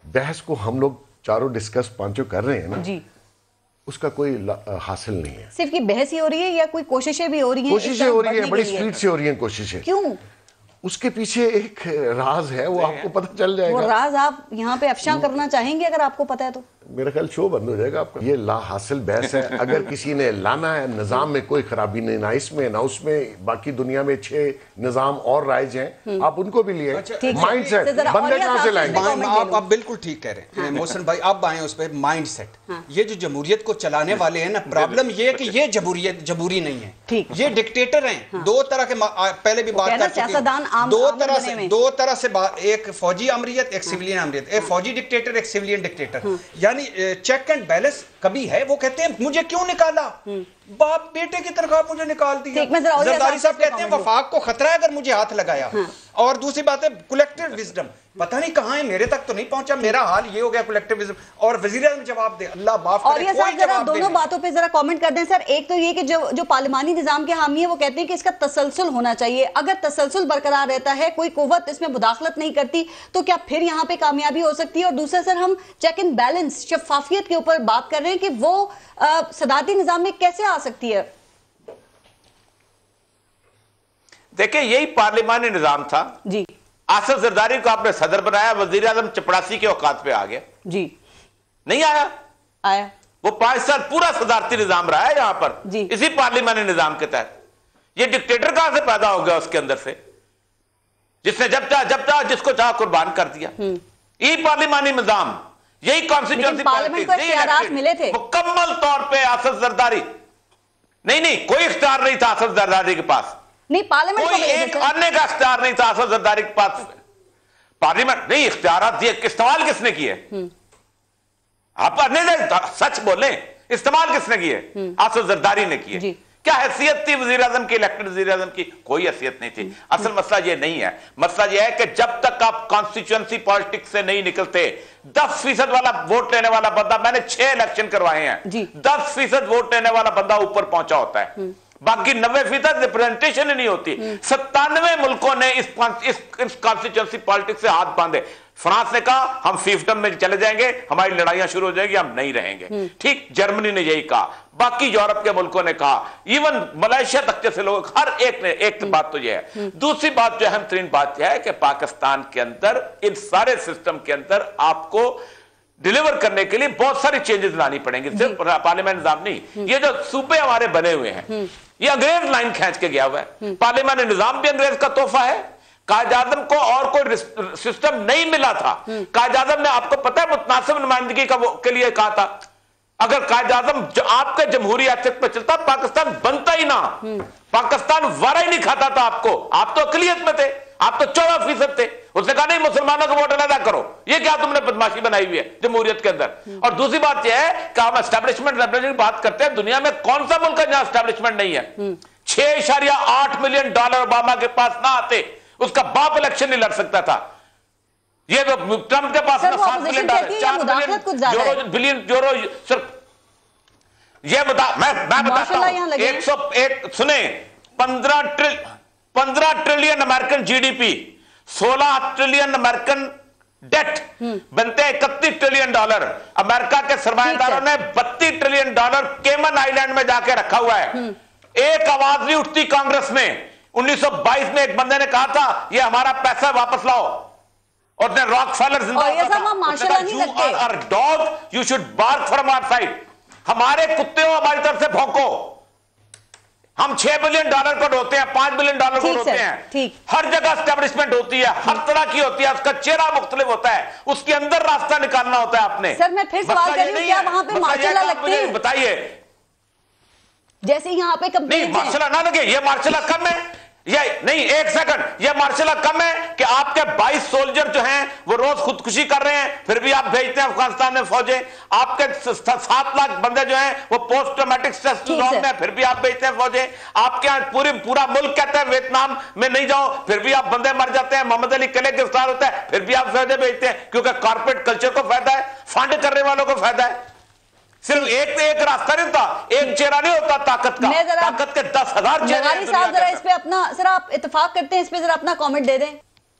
बहस को हम लोग चारों डिस्कस पांचों कर रहे हैं ना जी, उसका कोई हासिल नहीं है। सिर्फ की बहस ही हो रही है या कोई कोशिशें भी हो रही हैं? कोशिशें हो रही हैं, बड़ी स्पीड से हो रही हैं कोशिशें। क्यों? उसके पीछे एक राज है, वो आपको पता चल जाएगा। वो राज आप यहाँ पे अफशा करना चाहेंगे अगर आपको पता है तो? मेरा ख्याल शो बंद हो जाएगा आपका। ये ला हासिल बहस है। अगर किसी ने लाना है, निजाम में कोई खराबी नहीं, ना इसमें ना उसमें, बाकी दुनिया में 6 निजाम और राइज हैं, आप उनको भी लिए। माइंड सेट बंदे कहां से लाएंगे? आप बिल्कुल ठीक कह रहे हैं मोहसिन भाई, आप आए उस पर माइंड सेट। ये जो जमहूरियत को चलाने वाले हैं ना, प्रॉब्लम ये है कि ये जमहूरी नहीं है, ये डिक्टेटर हैं। दो तरह के, पहले भी बात कर चुके हैं, दो तरह से एक फौजी अमरीत, एक सिविलियन अमरीत, एक फौजी डिक्टेटर, एक सिविलियन डिक्टेटर। यानी चेक एंड बैलेंस कभी है? वो कहते हैं मुझे क्यों निकाला, बाप बेटे की तनख्वाह मुझे निकाल दी। जरदारी साहब कहते हैं वफाक को खतरा है अगर मुझे हाथ लगाया। और दूसरी बात है कलेक्टिव विजडम, पता नहीं कहां है, मेरे तक तो नहीं पहुंचा, मेरा हाल ये हो गया कलेक्टिव विजडम। और वजीर आज़म जवाब दे, अल्लाह माफ करे। और ये साहब जरा दोनों बातों पे जरा कमेंट कर दें सर। एक तो ये कि जो पार्लिमानी निजाम के हामी है वो कहते हैं कि इसका तसलसल होना चाहिए। अगर तसलसल बरकरार रहता है, कोई कुव्वत इसमें मुदाखलत नहीं करती, तो क्या फिर यहाँ पे कामयाबी हो सकती है? और दूसरा सर, हम चेक एंड बैलेंस, शफाफियत के ऊपर बात कर रहे हैं कि वो सदारती निजाम में कैसे आ सकती है? देखिए, यही पार्लिमानी निजाम था जी। आसिफ जरदारी को आपने सदर बनाया, वजीर आजम चपड़ासी के औकात पे आ गया जी। नहीं आया वो 5 साल पूरा सदारती निजाम रहा है यहां पर जी। इसी पार्लिमानी निजाम के तहत। ये डिक्टेटर कहां से पैदा हो गया उसके अंदर से, जिसने जब चाह जिसको चाह कुर्बान कर दिया। यही पार्लिमानी निजाम, यही कॉन्स्टिट्यूंसी पॉलिटिक्स मिले थे मुकम्मल तौर पर आसिफ जरदारी। नहीं, कोई इख्तियार नहीं था आसिफ जरदारी के पास, नहीं पार्लियामेंट कोई एक अन्य का इख्तियार नहीं था आसिफ जरदारी के पास। पार्लियामेंट नहीं, इख्तियारात दिए, इस्तेमाल किसने किए? आप सच बोले, इस्तेमाल किसने किए? आसिफ जरदारी ने किए। क्या हैसियत थी वजीर आजम की, इलेक्टेड वजीर आजम की? कोई हैसियत नहीं थी। असल मसला ये नहीं है, मसला ये है कि जब तक आप कॉन्स्टिट्यूएंसी पॉलिटिक्स से नहीं निकलते, 10% वाला वोट लेने वाला बंदा, मैंने 6 इलेक्शन करवाए हैं, 10% वोट लेने वाला बंदा ऊपर पहुंचा होता है, बाकी 90% रिप्रेजेंटेशन ही नहीं होती। 97 मुल्कों ने इस कॉन्स्टिट्यूएंसी पॉलिटिक्स से हाथ बांधे। फ्रांस ने कहा हम फिफ्टम में चले जाएंगे, हमारी लड़ाइयां शुरू हो जाएगी, हम नहीं रहेंगे। ठीक, जर्मनी ने यही कहा, बाकी यूरोप के मुल्कों ने कहा, इवन मलेशिया तक जैसे लोग, हर एक ने। एक बात तो यह है। दूसरी बात जो अहम तरीन बात यह है कि पाकिस्तान के अंदर, इन सारे सिस्टम के अंदर आपको डिलीवर करने के लिए बहुत सारी चेंजेस लानी पड़ेंगी, सिर्फ पार्लियामेंट निजाम नहीं। ये जो सूबे हमारे बने हुए हैं, ये अंग्रेज लाइन खींच के गया हुआ है। पार्लियामेंट निजाम भी अंग्रेज का तोहफा है। कायद आज़म को और कोई सिस्टम नहीं मिला था। कायद आज़म ने, आपको पता है, मुतनासिब नुमाइंदगी के लिए कहा था, अगर कायद आज़म आपके जमहूरी एथिक पे चलता, पाकिस्तान बनता ही ना, पाकिस्तान वारा ही नहीं खाता था आपको। आप तो अकलियत में थे, आप तो 14% थे। उसने कहा नहीं, मुसलमानों को वोट अलग करो। ये क्या तुमने बदमाशी बनाई हुई है जमहूरियत के अंदर? और दूसरी बात यह है कि हम एस्टैब्लिशमेंट की बात करते हैं, दुनिया में कौन सा मुल्क है जहां एस्टैब्लिशमेंट नहीं है? 6.8 मिलियन डॉलर ओबामा के पास ना आते, उसका बाप इलेक्शन नहीं लड़ सकता था। ये तो ट्रंप के पास 7 मिलियन डॉलर, 4 बिलियन यूरो सिर्फ। ये मैं बताता हूं, 101 सुने, 15 trillion American GDP, 16 trillion American debt, बनते हैं 31 ट्रिलियन डॉलर। अमेरिका के सरमाएदारों ने 32 ट्रिलियन डॉलर केमन आइलैंड में जाके रखा हुआ है। एक आवाज नहीं उठती कांग्रेस में। 1922 में एक बंदे ने कहा था ये हमारा पैसा वापस लाओ, और उसने Rockefeller dog, you should bark from our side. हमारे कुत्ते हो, हमारी तरफ से भौंको। हम 6 बिलियन डॉलर को ढोते हैं, 5 बिलियन डॉलर को ढोते हैं। हर जगह एस्टेब्लिशमेंट होती है, हर तरह की होती है, उसका चेहरा मुख्तलिफ होता है, उसके अंदर रास्ता निकालना होता है आपने। सर मैं फिर सवाल कर रही हूं, क्या वहां पे मार्शल लगते हैं? बताइए, जैसे यहाँ पे नहीं मार्शल ना लगे, ये मार्शल कम है, ये नहीं, एक सेकंड, ये मार्शल कम है कि आपके 22 सोल्जर जो हैं वो रोज खुदकुशी कर रहे हैं, फिर भी आप भेजते हैं अफगानिस्तान में फौजें। आपके 7 लाख बंदे जो हैं वो पोस्ट ट्रॉमेटिक स्ट्रेस सिंड्रोम में, फिर भी आप भेजते हैं फौजें। आपके यहाँ पूरा मुल्क कहता है वियतनाम में नहीं जाओ, फिर भी आप बंदे मर जाते हैं। मोहम्मद अली किले गिरफ्तार होता है, फिर भी आप फौजें भेजते हैं, क्योंकि कॉर्पोरेट कल्चर को फायदा है, फंड करने वालों को फायदा है। सिर्फ एक रास्ता नहीं होता, एक चेहरा नहीं होता ताकत का, ताकत के 10,000 चेहरे। साहब जरा इस पे अपना, सर आप इत्तेफाक करते हैं, इस पे जरा अपना कमेंट दे दें।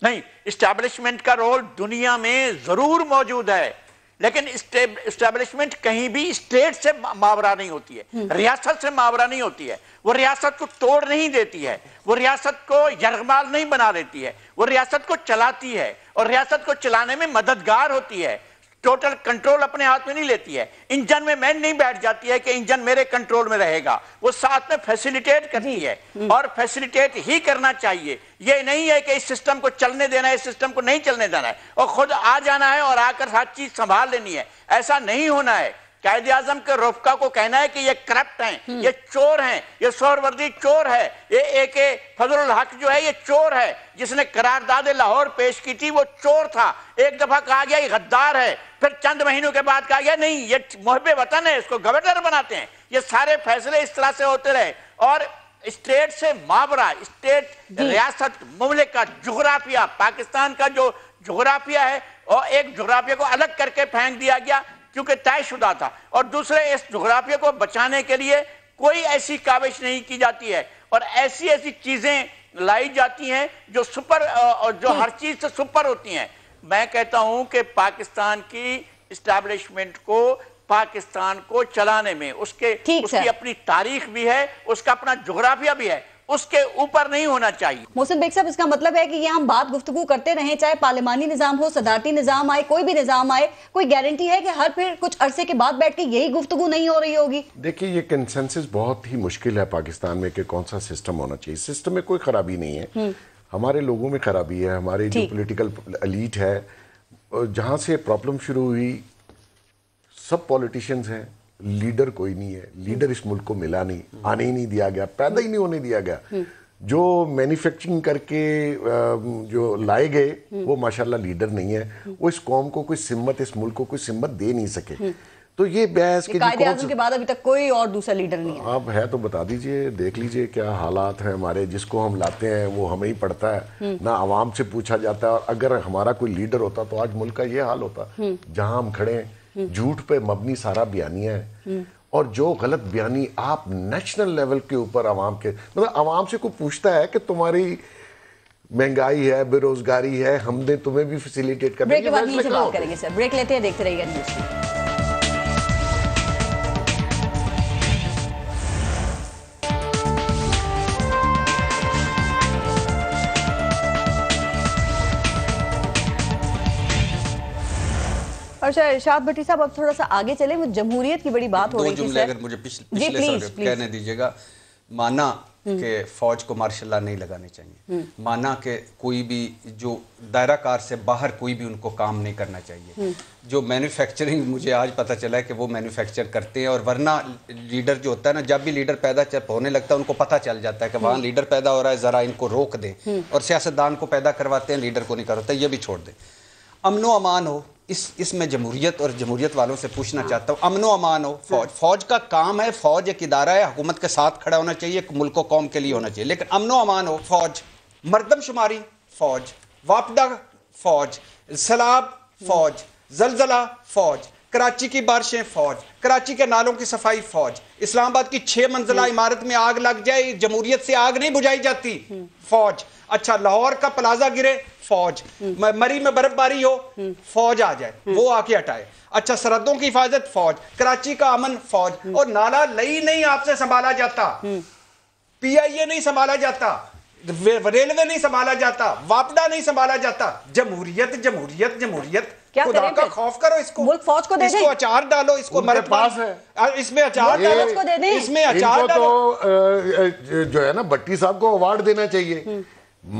نہیں، اسٹیبلشمنٹ کا رول دنیا میں ضرور موجود ہے، لیکن اسٹیبلشمنٹ کہیں بھی اسٹیٹ سے ماورا نہیں ہوتی ہے، ریاست سے ماورا نہیں ہوتی ہے، وہ ریاست کو توڑ نہیں دیتی ہے، وہ ریاست کو یرغمال نہیں بنا دیتی ہے، وہ ریاست کو چلاتی ہے اور ریاست کو چلانے میں مددگار ہوتی ہے، ٹوٹل کنٹرول اپنے ہاتھ میں نہیں لیتی ہے، انجن میں نہیں بیٹھ جاتی ہے کہ انجن میرے کنٹرول میں رہے گا، وہ ساتھ میں فیسیلیٹیٹ کرتی ہے اور فیسیلیٹیٹ ہی کرنا چاہیے، یہ نہیں ہے کہ اس سسٹم کو چلنے دینا ہے، اس سسٹم کو نہیں چلنے دینا ہے اور خود آ جانا ہے اور آ کر ہر چیز سنبھال لینی ہے، ایسا نہیں ہونا ہے۔ قائد اعظم کے رفقا کو کہنا ہے کہ یہ کرپٹ ہیں، یہ چور ہیں، یہ سہروردی چور ہے، یہ فضل الحق جو ہے یہ چور ہے، جس نے قرارداد لاہور پیش کی تھی وہ چور تھا، ایک دفعہ کہا گیا یہ غدار ہے، پھر چند مہینوں کے بعد کہا گیا نہیں یہ محب وطن ہے، اس کو گورنر بناتے ہیں۔ یہ سارے فیصلے اس طرح سے ہوتے رہے اور اسٹیٹ سے ماورا، اسٹیٹ، ریاست، مملکت، جغرافیہ، پاکستان کا جو جغرافیہ ہے اور ایک جغرافیہ کو الگ کر کے پھینک دیا گیا کیونکہ طے شدہ تھا، اور دوسرے اس جغرافیہ کو بچانے کے لیے کوئی ایسی کاوش نہیں کی جاتی ہے اور ایسی چیزیں لائی جاتی ہیں جو ہر چیز سے سپر ہوتی ہیں۔ میں کہتا ہوں کہ پاکستان کی اسٹیبلشمنٹ کو، پاکستان کو چلانے میں اس کی اپنی تاریخ بھی ہے، اس کا اپنا جغرافیہ بھی ہے، اس کے اوپر نہیں ہونا چاہیے۔ محسن بیگ صاحب، اس کا مطلب ہے کہ یہ ہم بات گفتگو کرتے رہیں، چاہے پارلیمانی نظام ہو، صدارتی نظام آئے، کوئی بھی نظام آئے، کوئی گارنٹی ہے کہ ہر پھر کچھ عرصے کے بعد بیٹھ کے یہی گفتگو نہیں ہو رہی ہوگی؟ دیکھیں، یہ کنسنسس بہت ہی مشکل ہے پاکستان میں کہ کون سا سسٹم ہونا چاہیے۔ سسٹم میں کوئی خرابی نہیں ہے، ہمارے لوگوں میں خرابی ہے، ہماری جو پولیٹیکل ایلیٹ ہے، جہاں سے پرابلم شروع ہوئی، سب پولیٹیشینز ہیں، لیڈر کوئی نہیں ہے، لیڈر اس ملک کو ملا نہیں، آنے ہی نہیں دیا گیا، پیدا ہی نہیں ہونے دیا گیا، جو مینوفیکچرنگ کر کے جو لائے گئے وہ ماشاءاللہ لیڈر نہیں ہے، وہ اس قوم کو کوئی سمت، اس ملک کو کوئی سمت دے نہیں سکے۔ تو یہ بحث کہ قائد اعظم کے بعد ابھی تک کوئی اور دوسرا لیڈر نہیں ہے، اب ہے تو بتا دیجئے، دیکھ لیجئے کیا حالات ہیں ہمارے، جس کو ہم لاتے ہیں وہ ہمیں ہی پڑتا ہے، نہ عوام سے پوچھا جاتا ہے، اور اگر ہمارا کوئی لیڈر ہوتا تو آج ملک کا یہ حال ہوتا جہاں ہم کھڑے ہیں۔ جھوٹ پہ مبنی سارا بیانیہ ہے، اور جو غلط بیانی آپ نیشنل لیول کے اوپر عوام کے، مطلب عوام سے کوئی پوچھتا ہے کہ تمہاری مہنگائی ہے، بے روزگاری ہے، ہم نے تمہیں بھی فیسیلیٹیٹ کرنے بریک کے بعد نیوز سے بات کریں گے سر، بریک لیتے ہیں، دیکھتے رہیے گا نیوز۔ اور ارشاد بھٹی صاحب، اب تھوڑا سا آگے چلیں، وہ جمہوریت کی بڑی بات ہو رہی تھی۔ دو جملے اگر مجھے پچھلے سال کہنے دیجیے گا، مانا کہ فوج کو مارشل لا نہیں لگانے چاہیے، مانا کہ کوئی بھی جو دائرہ کار سے باہر کوئی بھی ان کو کام نہیں کرنا چاہیے، جو مینوفیکچرنگ مجھے آج پتہ چلا ہے کہ وہ مینوفیکچر کرتے ہیں، اور ورنہ لیڈر جو ہوتا ہے نا، جب بھی لیڈر پیدا ہونے لگتا ہے ان کو پتہ چل جاتا ہے کہ وہاں لیڈر پیدا ہو رہا ہے، ذرا ان کو روک دیں، اور سیاستدان کو پیدا کرواتے ہیں، لیڈر کو نہیں کرواتے، یہ بھی چھوڑ دیں۔ امن و امان ہو، اس میں جمہوریت اور جمہوریت والوں سے پوچھنا چاہتا ہوں، امن و امان ہو، فوج کا کام ہے، فوج ایک ادارہ ہے، حکومت کے ساتھ کھڑا ہونا چاہیے، ملک و قوم کے لیے ہونا چاہیے، لیکن امن و امان ہو، فوج، مردم شماری فوج، واپڈا فوج، سیلاب فوج، زلزلہ فوج، کراچی کی بارشیں فوج، کراچی کے نالوں کی صفائی فوج، اسلام آباد کی 6 منزلہ عمارت میں آگ لگ جائے، جمہوریت سے آگ نہیں بجھائی جاتی، فوج۔ اچھا، لاہور کا پلازا گرے، فوج۔ مری میں برف باری ہو، فوج آ جائے، وہ آ کے ہٹائے۔ اچھا، سرحدوں کی حفاظت، فوج۔ کراچی کا امن، فوج۔ اور نالا لئی نہیں آپ سے سنبھالا جاتا، پی آئی اے نہیں سنبھالا جاتا، ریلوے نہیں سنبھالا جاتا، واپڈا نہیں سنبھالا جاتا۔ جمہوریت جمہوریت جمہوریت، خدا کا خوف کرو، اس کو ملک فوج کو دے دیں، اس کو اچار ڈالو، اس کو مرد پاس ہے، اس میں اچار ڈالو، اس کو دے دیں، اس میں اچار ڈالو۔ تو جو ہے نا بھٹی صاحب کو ایوارڈ دینا چاہیے۔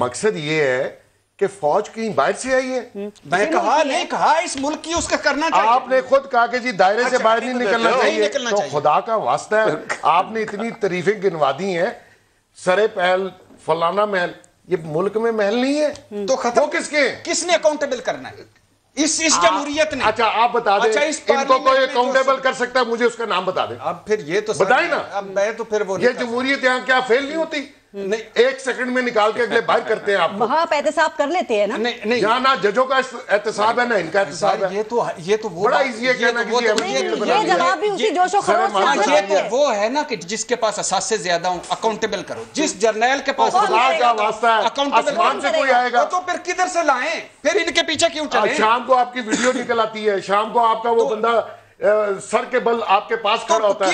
مقصد یہ ہے کہ فوج کہیں باہر سے آئی ہے، میں کہا نہیں کہا، اس ملک کی اس کا کرنا چاہیے۔ آپ نے خود کہا کہ جی دائرے سے باہر نہیں نکلنا چاہیے، تو خدا کا واسطہ ہے، آپ نے اتنی تعریفیں گنوا دی ہیں، سرے پہل، فلانا محل، یہ ملک میں محل نہیں ہے، تو ختم کس کے؟ کس نے اکاؤنٹیبل کرنا ہے؟ اس جمہوریت نے۔ اچھا آپ بتا دیں، ان کو کوئی اکاؤنٹیبل کر سکتا ہے، مجھے اس کا نام بتا دیں۔ اب پھر یہ تو بتائیں نا، اب میں تو پھر وہ یہ جمہوریت یہاں کیا فیل نہیں ہوتی؟ एक सेकंड में निकाल के अगले बाहर करते हैं आप। वहाँ आप एहतसाब कर लेते हैं ना? नहीं, यहाँ ना जजों का एहतसाब है ना इनका एहतसाब है। ये तो वो बड़ा इजी है कहना किसी ये जवाब भी उसी जोशो खरोश से आता है। वो है ना कि जिसके पास असास से ज्यादा हो अकाउंटेबल करो। जिस जर्नैल के पास का वास्ता है, आसमान से कोई आएगा तो फिर किधर से लाएं? फिर इनके पीछे क्यों चले? शाम को आपकी वीडियो निकल आती है, शाम को आपका वो बंदा सर के बल आपके पास खड़ा होता है।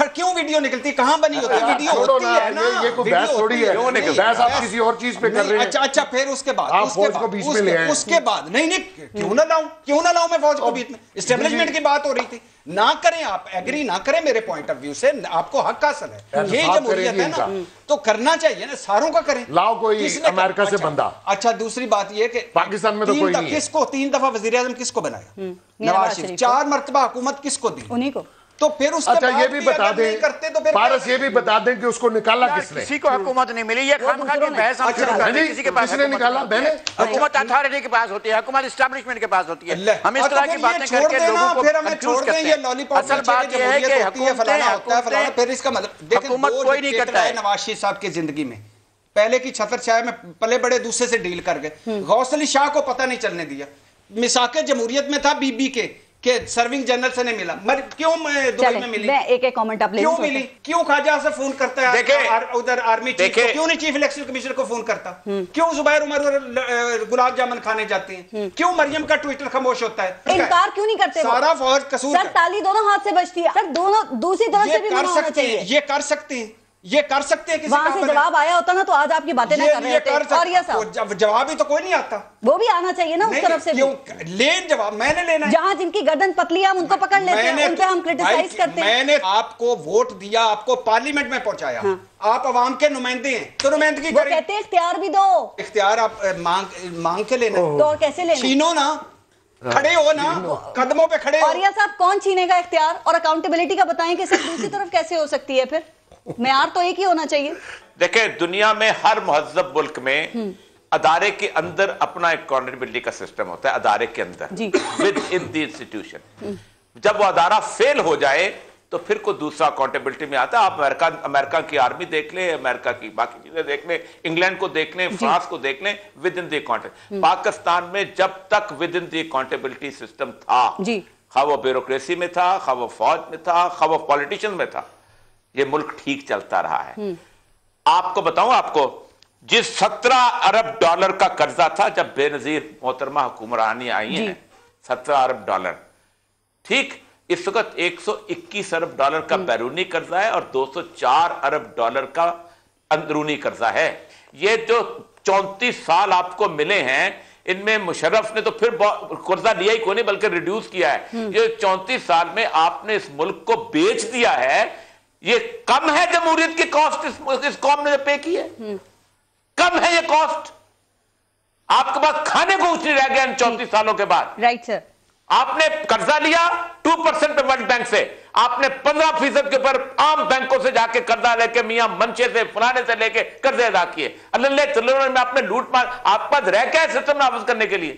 क्यों वीडियो निकलती? कहां बनी होती है वीडियो? होती है ना, ये कोई बहस थोड़ी है, बहस आप किसी और चीज पे कर रहे हैं। अच्छा, फिर उसके बाद आप फौज को बीच में ले आए। उसके बाद नहीं क्यों ना लाऊं मैं फौज को बीच में? एस्टेब्लिशमेंट की बात हो रही थी ना। करें आप एग्री ना करें मेरे पॉइंट ऑफ व्यू से, आपको हक हासिल है, ये जमहूरियत है ना, तो करना चाहिए ना, सारों का करें। लाओ कोई अमेरिका से बंदा। अच्छा, दूसरी बात ये कि पाकिस्तान में तो कोई नहीं है। किसको 3 दफा वजीर आजम किसको बनाया? नवाज शरीफ। 4 मरतबा हुकूमत किसको दी? उन्हीं को। तो फिर उसके अच्छा बाद ये भी बता दें करते तो फिर पारस, ये भी बता दें कि उसको निकाला किसने? किसी को हुकूमत नहीं मिली, ये खामखा की बहस हम शुरू कर दें। किसी के पास किसने निकाला? मैंने। हुकूमत अथॉरिटी के पास होती है, हुकूमत एस्टैब्लिशमेंट के पास होती है। हम इस तरह की बातें करके लोगों को कंफ्यूज करते हैं। असल बात ये है कि हुकूमत, फिर इसका मतलब हुकूमत कोई नहीं करता है। नवाज शरीफ साहब की जिंदगी में पहले की छतर छाया में पले बड़े दूसरे से डील कर गए। गौस अली शाह को पता नहीं चलने दिया। मिसाके जमहूरियत में था बीबी के सर्विंग जनरल से नहीं मिला, क्यों दुबई में मिली? मैं एक कमेंट आप ले क्यों मिली? क्यों खाजा से फोन करता है उधर आर्मी चीफ को? क्यों नहीं चीफ इलेक्शन कमिश्नर को फोन करता? क्यों जुबैर उमर गुलाब जामुन खाने जाते हैं? क्यों मरियम का ट्विटर खामोश होता है? इनकार क्यों नहीं करते? सारा फौज कसूर सर, ताली दोनों हाथ से बजती है सर, दोनों दूसरी तरफ से भी कर सकते हैं, ये कर सकते हैं, ये कर सकते हैं। वहां से जवाब आया होता ना तो आज आपकी बातें ना कर रहे थे। और ये सब जवाब ही तो कोई नहीं आता, वो भी आना चाहिए ना उस तरफ से भी। लेन जवाब मैंने लेना है। जहां जिनकी गर्दन पतली है हम उनको पकड़ लेते हैं, उन पे हम क्रिटिसाइज करते हैं। मैंने आपको वोट दिया, आपको पार्लियामेंट में पहुंचाया, आप अवाम के नुमाइंदे हैं, तो नुमाइंदगी वो कहते हैं इख्तियार भी दो। इख्तियार आप मांग के लेना, तो और कैसे लेना? छीनो ना, खड़े हो ना, कदमों पे खड़े हो। और ये साहब कौन छीनेगा इख्तियार? और अकाउंटेबिलिटी का बताएं कि सिर्फ दूसरी तरफ कैसे हो सकती है? फिर मेयार तो एक ही होना चाहिए। देखिए, दुनिया में हर महज़ब मुल्क में अदारे के अंदर अपना अकाउंटेबिलिटी का सिस्टम होता है, अदारे के अंदर विद इन द इंस्टीट्यूशन। जब वो अदारा फेल हो जाए तो फिर कोई दूसरा अकाउंटेबिलिटी में आता है। आप अमेरिका की आर्मी देख ले, अमेरिका की बाकी चीजें देख ले, इंग्लैंड को देख ले, फ्रांस को देख ले, with in the accountability. Pakistan में जब तक with in the accountability system था, खा वो ब्यूरोक्रेसी में था, खा वो फौज में था, खा वो पॉलिटिशियन में था, ये मुल्क ठीक चलता रहा है। आपको बताऊं, आपको जिस 17 अरब डॉलर का कर्जा था जब बेनजीर मोहतरमा हुक्मरानी आई है, 17 अरब डॉलर, ठीक, इस वक्त 121 अरब डॉलर का बैरूनी कर्जा है और 204 अरब डॉलर का अंदरूनी कर्जा है। ये जो 34 साल आपको मिले हैं, इनमें मुशर्रफ ने तो फिर कर्जा लिया ही कोई नहीं बल्कि रिड्यूस किया है। ये 34 साल में आपने इस मुल्क को बेच दिया है। ये कम है जमहूरियत की कॉस्ट इस कौम ने पे की है? कम है ये कॉस्ट? आपके पास खाने को कुछ नहीं रह गया इन 34 सालों के बाद। Right sir. आपने कर्जा लिया 2% पे वर्ल्ड बैंक से, आपने 15% के ऊपर आम बैंकों से जाके कर्जा लेके मियां मंचे से फलाने से लेके कर्जे अदा किए। अल्लाह चलो में आपने लूट मार, आप पास रह क्या है सिस्टम नाफिज करने के लिए?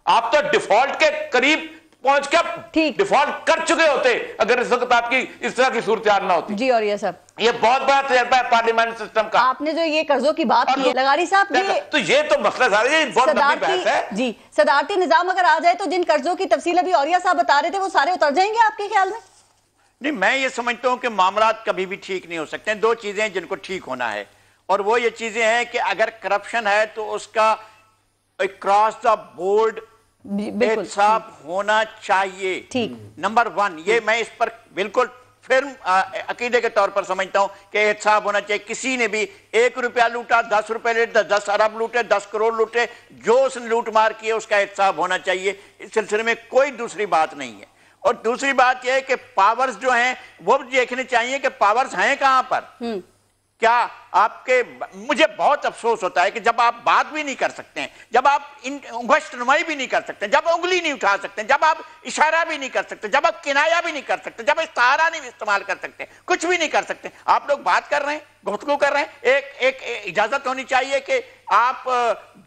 आप तो डिफॉल्ट के करीब पहुंच के डिफॉल्ट कर चुके होते अगर इस वक्त आपकी इस तरह की सूरत ना होती। जी, और ये सब ये बहुत बड़ा तजर्बा है पार्लियामेंट सिस्टम का। आपने जो ये कर्जों की बात की है लगारी साहब, तो ये तो मसला सारा ये बहुत लंबी बहस है। जी, सदारती निजाम अगर आ जाए तो जिन कर्जों की तफसील अभी औरिया साहब बता रहे थे वो सारे उतर जाएंगे आपके ख्याल में? नहीं, मैं ये समझता हूं कि मामला कभी भी ठीक नहीं हो सकते हैं। दो चीजें हैं जिनको ठीक होना है, और वो ये चीजें हैं कि अगर करप्शन है तो उसका क्रॉस द बोर्ड एहतसाब होना चाहिए। ठीक, नंबर 1 ये मैं इस पर बिल्कुल फिर अकीदे के तौर पर समझता हूं कि एहतसाब होना चाहिए। किसी ने भी 1 रुपया लूटा, 10 रुपए लूटे, 10 अरब लूटे, 10 करोड़ लूटे, जो उसने लूट मार की है उसका एहतसाब होना चाहिए। इस सिलसिले में कोई दूसरी बात नहीं है। और दूसरी बात यह है कि पावर्स जो हैं वो देखने चाहिए कि पावर्स हैं कहां पर। क्या आपके, मुझे बहुत अफसोस होता है कि जब आप बात भी नहीं कर सकते हैं, जब आप उंगलिश नुमाई भी नहीं कर सकते, जब उंगली नहीं उठा सकते, जब आप इशारा भी नहीं कर सकते, जब आप किनाया भी नहीं कर सकते, जब इस्तारा नहीं इस्तेमाल कर सकते, कुछ भी नहीं कर सकते, आप लोग बात कर रहे हैं, गुफ्तगू कर रहे हैं। एक इजाजत होनी चाहिए कि آپ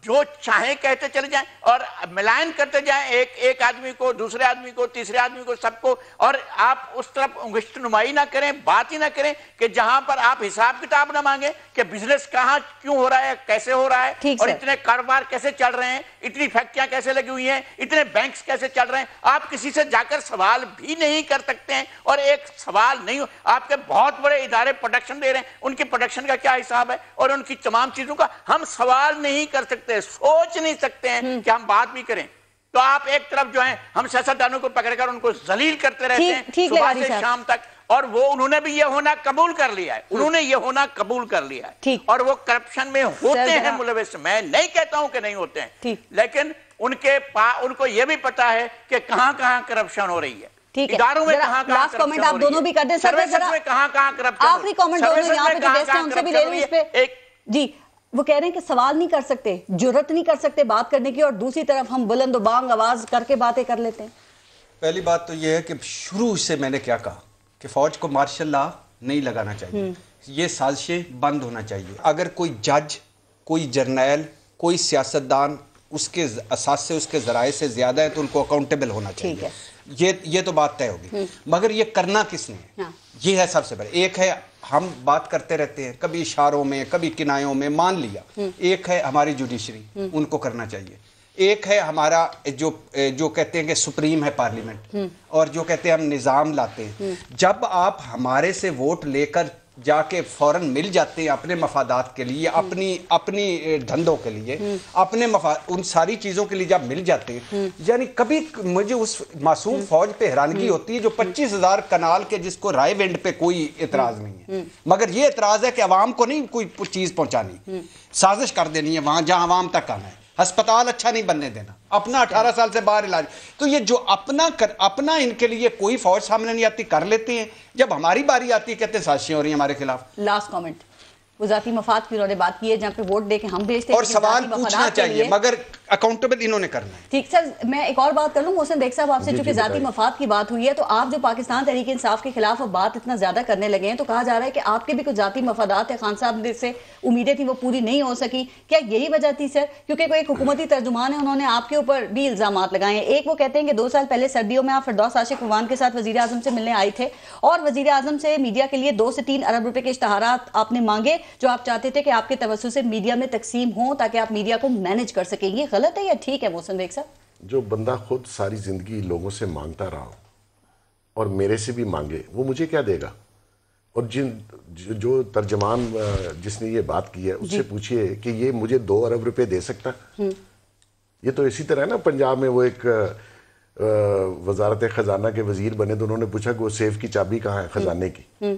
جو چاہیں کہتے چلے جائیں اور ملائن کرتے جائیں ایک آدمی کو، دوسرے آدمی کو، تیسرے آدمی کو، سب کو، اور آپ اس طرف انگشت نمائی نہ کریں، بات ہی نہ کریں کہ جہاں پر آپ حساب کتاب نہ مانگیں کہ بزنس کہاں کیوں ہو رہا ہے، کیسے ہو رہا ہے، اور اتنے کاروبار کیسے چل رہے ہیں، اتنی فیکٹریاں کیسے لگی ہوئی ہیں، اتنے بینکس کیسے چل رہے ہیں. آپ کسی سے جا کر سوال بھی نہیں کر سکتے ہیں. اور ایک سوال نہیں، آپ کے بہت بڑے ادارے پروڈکشن دے رہے ہیں، ان کی پروڈکشن کا کیا حساب ہے اور ان کی تمام چیزوں کا ہم سوال نہیں کر سکتے، سوچ نہیں سکتے ہیں کہ ہم بات بھی کریں. تو آپ ایک طرف جو ہیں ہم سیاستدانوں کو پکڑ کر ان کو ذلیل کرتے رہتے ہیں صبح سے شام تک، اور وہ انہوں نے بھی یہ ہونا قبول کر لیا ہے، انہوں نے یہ ہونا قبول کر لیا ہے، اور وہ کرپشن میں ہوتے ہیں ملوث. میں نہیں کہتا ہوں کہ نہیں ہوتے ہیں، لیکن ان کو یہ بھی پتا ہے کہ کہاں کہاں کرپشن ہو رہی ہے، اداروں میں کہاں کہاں کرپشن ہو رہی ہے، سروسز میں کہاں کہاں کرپشن ہو رہی ہے، آخری کامنٹ دونوں یہاں پہ جو گیسٹ ہیں ان سے بھی لے لیں اس پہ. جی وہ کہہ رہے ہیں کہ سوال نہیں کر سکتے، جرت نہیں کر سکتے بات کرنے کی، اور دوسری طرف ہم بلند و بانگ آواز کر کے باتیں کر لیتے ہیں. پہلی بات تو یہ ہے کہ شروع سے میں نے کیا کہا کہ فوج کو مارشل لا نہیں لگانا چاہیے، یہ سازشیں بند ہونا چاہیے. اگر کوئی جج، کوئی جرنیل، کوئی سیاستدان اس کے اثاثے، اس کے ذرائع سے زیادہ ہے تو ان کو اکاؤنٹیبل ہونا چاہیے. یہ تو بات طے ہوگی، مگر یہ کرنا کس نے؟ یہ ہے سب سے بڑا. ایک ہے ہم بات کرتے رہتے ہیں، کبھی اشاروں میں، کبھی کنایوں میں، مان لیا. ایک ہے ہماری جوڈیشری، ان کو کرنا چاہیے. ایک ہے ہمارا جو کہتے ہیں کہ سپریم ہے پارلیمنٹ، اور جو کہتے ہیں ہم نظام لاتے ہیں. جب آپ ہمارے سے ووٹ لے کر جا کے فوراً مل جاتے ہیں اپنے مفادات کے لیے، اپنی دھندوں کے لیے، اپنے ان ساری چیزوں کے لیے جب مل جاتے ہیں، یعنی کبھی مجھے اس معصوم فوج پہ حیرانگی ہوتی ہے جو 25,000 کنال کے جس کو رائے ونڈ پہ کوئی اعتراض نہیں ہے، مگر یہ اعتراض ہے کہ عوام کو نہیں کوئی چیز پہنچانی، سازش کر دینی ہے وہاں جہاں عوام تک آنا ہے، ہسپتال اچھا نہیں بننے دینا، اپنا 18 سال سے باہر علاج. تو یہ جو اپنا ان کے لیے کوئی فوج سامنے نہیں آتی، کر لیتے ہیں. جب ہماری باری آتی ہے کہتے ہیں سازشیں ہو رہی ہیں ہمارے خلاف. لاسٹ کامنٹ، وہ ذاتی مفاد کی انہوں نے بات کی ہے جہاں پہ ووٹ دے کے ہم بھیجتے ہیں، اور سوال پوچھنا چاہیے مگر اکاؤنٹیبل انہوں نے کرنا ہے. ٹھیک سر، میں ایک اور بات کر لوں محسن بیگ صاحب آپ سے، چونکہ ذاتی مفاد کی بات ہوئی ہے تو آپ جو پاکستان تحریک انصاف کے خلاف بات اتنا زیادہ کرنے لگے ہیں تو کہا جا رہا ہے کہ آپ کے بھی کچھ ذاتی مفادات ہیں، خان صاحب سے امیدیں تھیں وہ پوری نہیں ہو سکی، کیا یہی وجہ تھی سر؟ کیونکہ کوئی ایک حکومتی ترجمان ہے، انہوں نے آپ کے اوپر بھی الزامات لگائے ہیں. ایک وہ کہتے ہیں کہ 2 سال پہلے سردیوں میں آپ فردوس عاشق فوان کے ساتھ وزیر اعظم سے ملنے آئے تھے اور وزیر اعظم سے میڈیا کے لیے 2 سے 3 ارب روپے کے اشتہارات آپ نے مانگے جو آپ چاہتے تھے کہ آپ کے توسط سے میڈیا میں تقسیم ہوں تاکہ آپ میڈیا کو مینج کر سکیں. یہ غلط ہے یا ٹھیک ہے محسن بیگ صاحب؟ جو بندہ خود ساری زندگی لوگوں سے مانگتا رہا اور میرے سے بھی مانگے وہ مجھے کیا دے گا؟ اور جو ترجمان جس نے یہ بات کی ہے اس سے پوچھئے کہ یہ مجھے 2 ارب روپے دے سکتا. یہ تو اسی طرح ہے نا، پنجاب میں وہ ایک وزارت خزانہ کے وزیر بنے تو انہوں نے پوچھا کہ وہ سیف کی چابی کہاں ہے خزانے کی.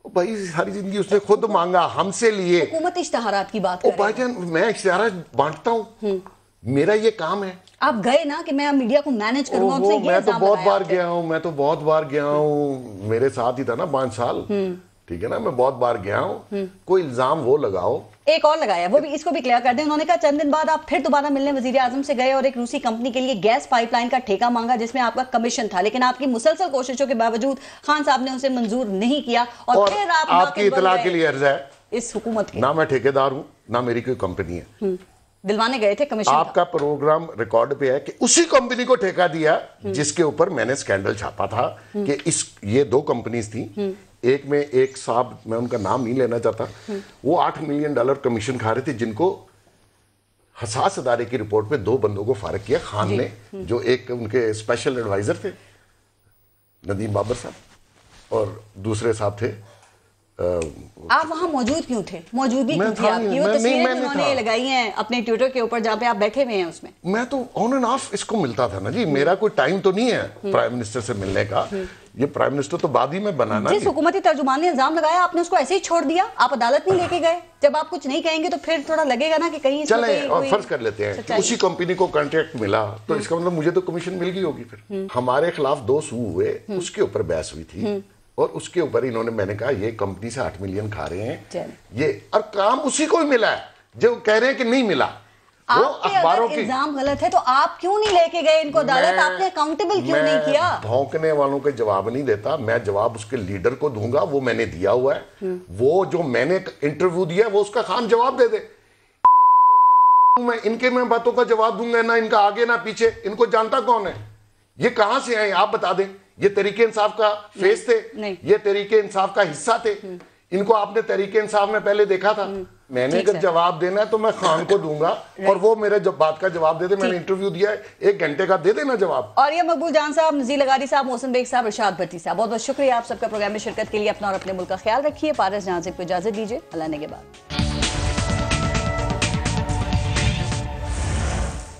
بھائی ساری زندگی اس نے خود مانگا، ہم سے لیے. حکومت اشتہارات کی بات کر رہے ہیں. بھائی جان میں اشتہارات بانٹتا ہوں، میرا یہ کام ہے. آپ گئے نا کہ میں میڈیا کو مینج کروں گا، میں تو بہت بار گیا ہوں، میرے ساتھ ہی تھا نا 5 سال، ٹھیک ہے نا، میں بہت بار گیا ہوں. کوئی الزام وہ لگاؤ. ایک اور لگایا، وہ بھی اس کو بھی کلیئر کر دیں. انہوں نے کہا چند دن بعد آپ پھر دوبارہ ملنے وزیر اعظم سے گئے اور ایک روسی کمپنی کے لیے گیس پائپ لائن کا ٹھیکہ مانگا جس میں آپ کا کمیشن تھا، لیکن آپ کی مسلسل کوششوں کے باوجود خان صاحب نے اسے منظور نہیں کیا. اور پھر آپ کی اطلاع کے لیے عرض ہے اس حکومت کی، نہ میں ٹھیکیدار ہوں نہ میری کوئی کمپنی ہے. دلوانے گئے تھے کمیشن. آپ کا پروگرام ریکارڈ پہ ہے کہ اسی کمپنی کو ٹھیکہ دیا جس کے اوپر میں نے سکینڈل چھاپا تھا کہ یہ 2 کمپنیز تھیں. ایک میں ایک صاحب، میں ان کا نام نہیں لینا چاہتا، وہ $8 ملین کمیشن کھا رہے تھے جن کو حساس ادارے کی رپورٹ پہ 2 بندوں کو فارغ کیا خان نے، جو ایک ان کے اسپیشل ایڈوائزر تھے ندیم بابر صاحب اور دوسرے صاحب تھے. آپ وہاں موجود کیوں تھے؟ موجودگی کیوں تھی آپ کی؟ وہ تصویریں انہوں نے لگائی ہیں اپنے ٹویٹر کے اوپر جہاں پہ آپ بیٹھے ہوئے ہیں اس میں. میں تو آن اینڈ آف اس کو ملتا تھا نا جی، میرا کوئی ٹائم تو نہیں ہے پرائم منسٹر سے ملنے کا. یہ پرائم منسٹر تو بعد ہی میں بنا نا. جس حکومتی ترجمان نے الزام لگایا آپ نے اس کو ایسے ہی چھوڑ دیا، آپ عدالت نہیں لے کے گئے؟ جب آپ کچھ نہیں کہیں گے تو پھر تھوڑا لگے گا نا کہ کہیں چلیں اور فرض کر لیتے ہیں کہ اسی کمپنی کو کانٹریکٹ ملا تو اس کا مطلب مجھے تو کمیشن مل گئی ہوگی. پھر ہمارے خلاف 2 سو ہوئے، اس کے اوپر بحث ہوئی تھی اور اس کے اوپر انہوں نے، میں نے کہا یہ کمپنی سے 8 ملین کھا رہے ہیں یہ، اور کام اسی کو ہی ملا ہے جو کہہ رہے ہیں کہ نہیں ملا. آپ کے اگر الزام غلط ہے تو آپ کیوں نہیں لے کے گئے ان کو عدالت؟ آپ نے اکاؤنٹیبل کیوں نہیں کیا؟ بھونکنے والوں کے جواب نہیں دیتا، میں جواب اس کے لیڈر کو دوں گا، وہ میں نے دیا ہوا ہے. وہ جو میں نے انٹرویو دیا ہے وہ اس کا خان جواب دے دے. मैं इनके मैं बातों का जवाब दूंगा, ना इनका आगे ना पीछे, इनको जानता कौन है, ये कहां से आए आप बता दें। ये तहरीके इंसाफ का फेस थे, ये तहरीके इंसाफ का हिस्सा थे, इनको आपने तहरीके इंसाफ में पहले देखा था। मैंने अगर जवाब देना है तो मैं खान को दूंगा और वो मेरे जब बात का जवाब दे दे। मैंने इंटरव्यू दिया है, 1 घंटे का, दे देना जवाब। और ये मकबूल जान साहब, नज़ीर लगारी साहब, मोहसिन बेग साहब, इरशाद भट्टी साहब, बहुत बहुत शुक्रिया आप सबका प्रोग्राम में शिरकत के लिए। अपना और अपने मुल्क का ख्याल रखिए। पारस जहां से इजाजत दीजिए, अल्लाह ने के बाद।